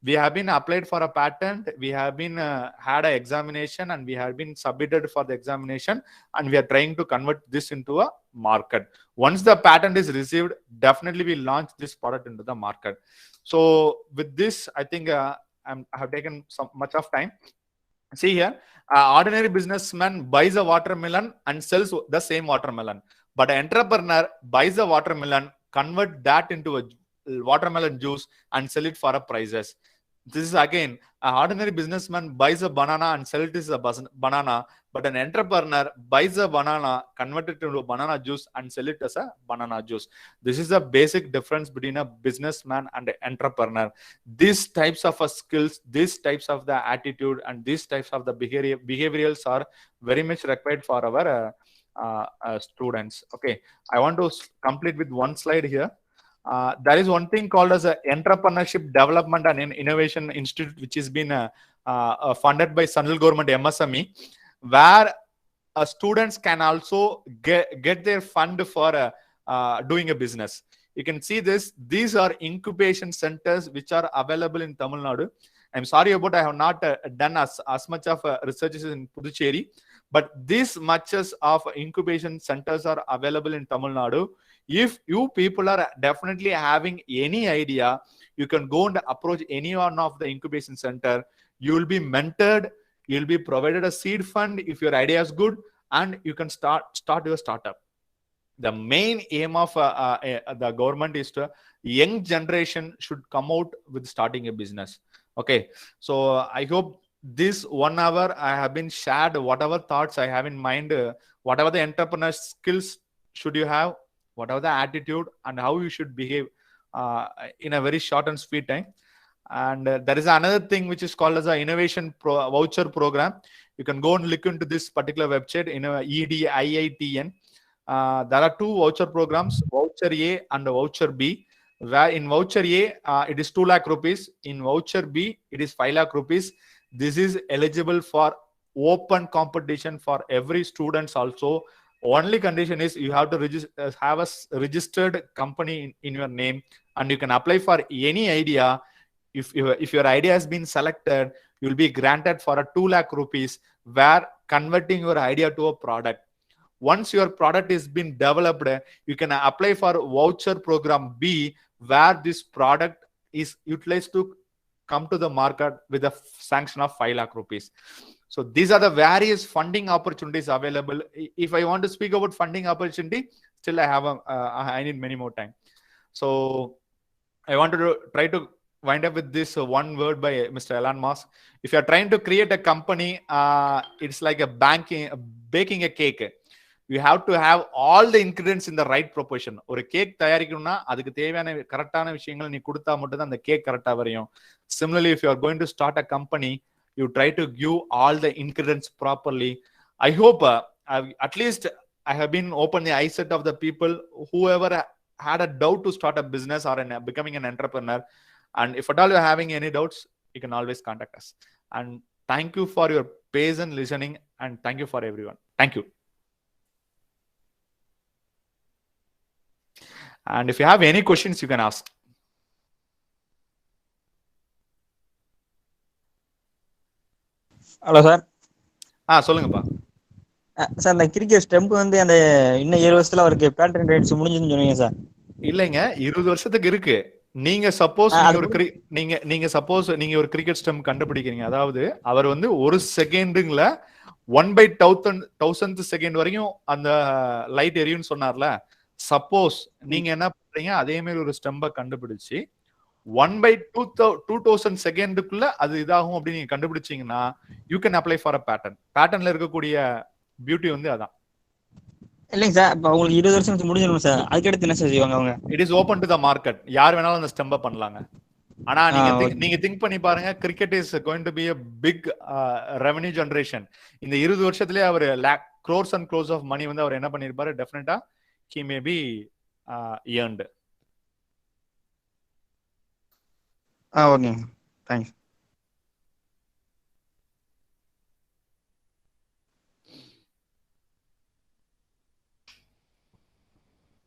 We have been applied for a patent. We have been had an examination and we have been submitted for the examination, and we are trying to convert this into a market. Once the patent is received, definitely we launch this product into the market. So with this, I think I have taken much of time. See here, ordinary businessman buys a watermelon and sells the same watermelon. But an entrepreneur buys a watermelon, convert that into a watermelon juice and sell it for a prices. This is again, an ordinary businessman buys a banana and sells it as a banana, but an entrepreneur buys a banana, convert it into a banana juice and sell it as a banana juice. This is the basic difference between a businessman and an entrepreneur. These types of skills, these types of the attitude, and these types of the behaviorals are very much required for our students. Okay, I want to complete with one slide here. There is one thing called as a Entrepreneurship Development and Innovation Institute, which has been funded by Central Government MSME, where students can also get their fund for doing a business. You can see this. These are incubation centers which are available in Tamil Nadu. I'm sorry about I have not done as much of researches in Puducherry, but these muches of incubation centers are available in Tamil Nadu. If you people are definitely having any idea, you can go and approach any one of the incubation center. You will be mentored. You'll be provided a seed fund if your idea is good, and you can start your startup. The main aim of the government is to young generation should come out with starting a business. Okay, so I hope this 1 hour I have been shared whatever thoughts I have in mind, whatever the entrepreneur skills should you have, whatever the attitude and how you should behave in a very short and sweet time. And there is another thing which is called as an innovation voucher program. You can go and look into this particular website in EDIITN. There are 2 voucher programs, voucher A and voucher B. Where in voucher A, it is 2 lakh rupees. In voucher B, it is 5 lakh rupees. This is eligible for open competition for every students also. Only condition is you have to have a registered company in your name, and you can apply for any idea. If your idea has been selected, you will be granted for a 2 lakh rupees, where converting your idea to a product. Once your product is been developed, you can apply for voucher program B, where this product is utilized to come to the market with a sanction of 5 lakh rupees. So these are the various funding opportunities available. If I want to speak about funding opportunity, still I need many more time. So I wanted to try to wind up with this one word by Mr. Elon Musk. If you are trying to create a company, it's like baking a cake. You have to have all the ingredients in the right proportion. ஒரு cake தயாரிக்கணும்னா அதுக்கு தேவையான கரெக்டான விஷயங்களை நீ கொடுத்தா மட்டும் தான் அந்த கேக் கரெக்டா வரையும். Similarly, if you are going to start a company, you try to give all the ingredients properly. I hope at least I have been open the eyesight of the people whoever had a doubt to start a business or becoming an entrepreneur. And if at all you're having any doubts, you can always contact us. And thank you for your patient listening, and thank you for everyone. Thank you. And if you have any questions, you can ask. Hello sir. சொல்லுங்கப்பா. Sir, இந்த cricket stump வந்து அந்த இன்னும் 7 வருஷத்துல அவருக்கு patent rights முடிஞ்சுன்னு சொன்னீங்க sir. இல்லைங்க, 20 வருஷத்துக்கு இருக்கு. நீங்க சப்போஸ் நீங்க ஒரு கிரிக்கெட் ஸ்டெம்ப் கண்டுபிடிக்கிறீங்க, அதாவது அவர் வந்து 1 செகண்டுங்கள 1/1000th செகண்ட் வரைக்கும் அந்த லைட் எரியும்னு சொன்னார்ல. சப்போஸ் நீங்க என்ன பண்றீங்க, அதே மாதிரி ஒரு ஸ்டெம்பை கண்டுபிடிச்சு 1/2000 செகண்டுக்குள்ள அது இதாகும் அப்படின்னு நீங்க கண்டுபிடிச்சீங்கன்னா you can apply for a patent. பேட்டன்ல இருக்கக்கூடிய பியூட்டி வந்து அதான். இல்லைங்க சார், இப்போ உங்களுக்கு 20 வருஷம் முடிஞ்சிடும் சார். அதுக்கடுத்து என்ன சார் செய்வாங்க அவங்க? It is open to the market. யார் வேணாலும் அந்த ஸ்டெம்பை பண்ணலாங்க. ஆனா நீங்க திங்க் பண்ணி பாருங்க, cricket is going to be a big revenue generation. இந்த 20 வருஷத்துலயே அவர் crores and crores of money வந்து அவர் என்ன பண்ணிருப்பாரு, டெஃபினட்டா he may be earned. Okay, thanks.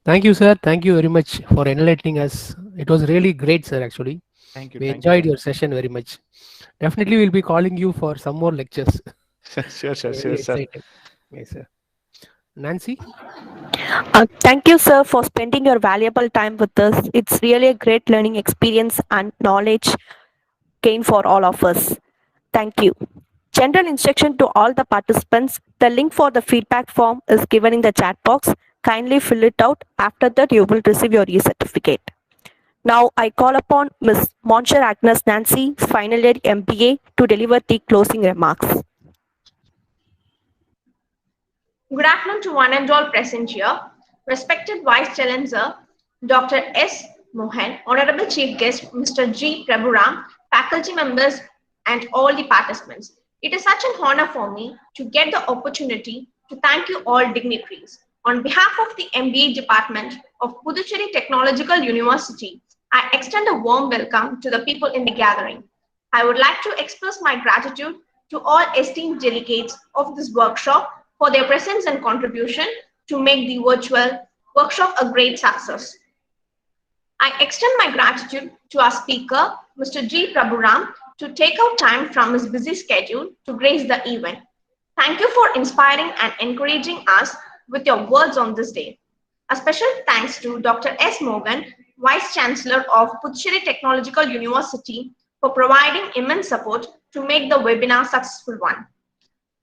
Thank you, sir. Thank you very much for enlightening us. It was really great, sir, actually. Thank you. We enjoyed your session very much. Definitely we'll be calling you for some more lectures. Sure, sir. Yes, sir. Nancy? Thank you, sir, for spending your valuable time with us. It's really a great learning experience and knowledge gain for all of us. Thank you. General instruction to all the participants. The link for the feedback form is given in the chat box. Kindly fill it out. After that, you will receive your e-certificate. Now, I call upon Ms. Monsieur Agnes Nancy, final year MBA, to deliver the closing remarks. Good afternoon to one and all present here. Respected Vice Chancellor, Dr. S. Mohan, Honorable Chief Guest, Mr. G. Prabhuram, faculty members, and all the participants. It is such an honor for me to get the opportunity to thank you all dignitaries. On behalf of the MBA Department of Puducherry Technological University, I extend a warm welcome to the people in the gathering. I would like to express my gratitude to all esteemed delegates of this workshop for their presence and contribution to make the virtual workshop a great success. I extend my gratitude to our speaker, Mr. G. Prabhuram, to take out time from his busy schedule to grace the event. Thank you for inspiring and encouraging us with your words on this day. A special thanks to Dr. S. Morgan, Vice Chancellor of Puducherry Technological University, for providing immense support to make the webinar a successful one.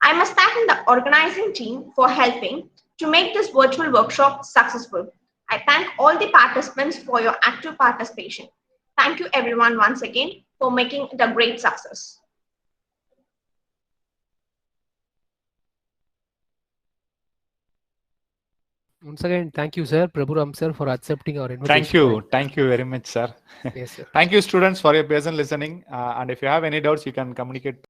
I must thank the organizing team for helping to make this virtual workshop successful. I thank all the participants for your active participation. Thank you everyone once again for making it a great success. Once again, thank you, sir, Prabhuram sir, for accepting our invitation. Thank you very much, sir. Yes, sir. Thank you, students, for your patient listening. And if you have any doubts, you can communicate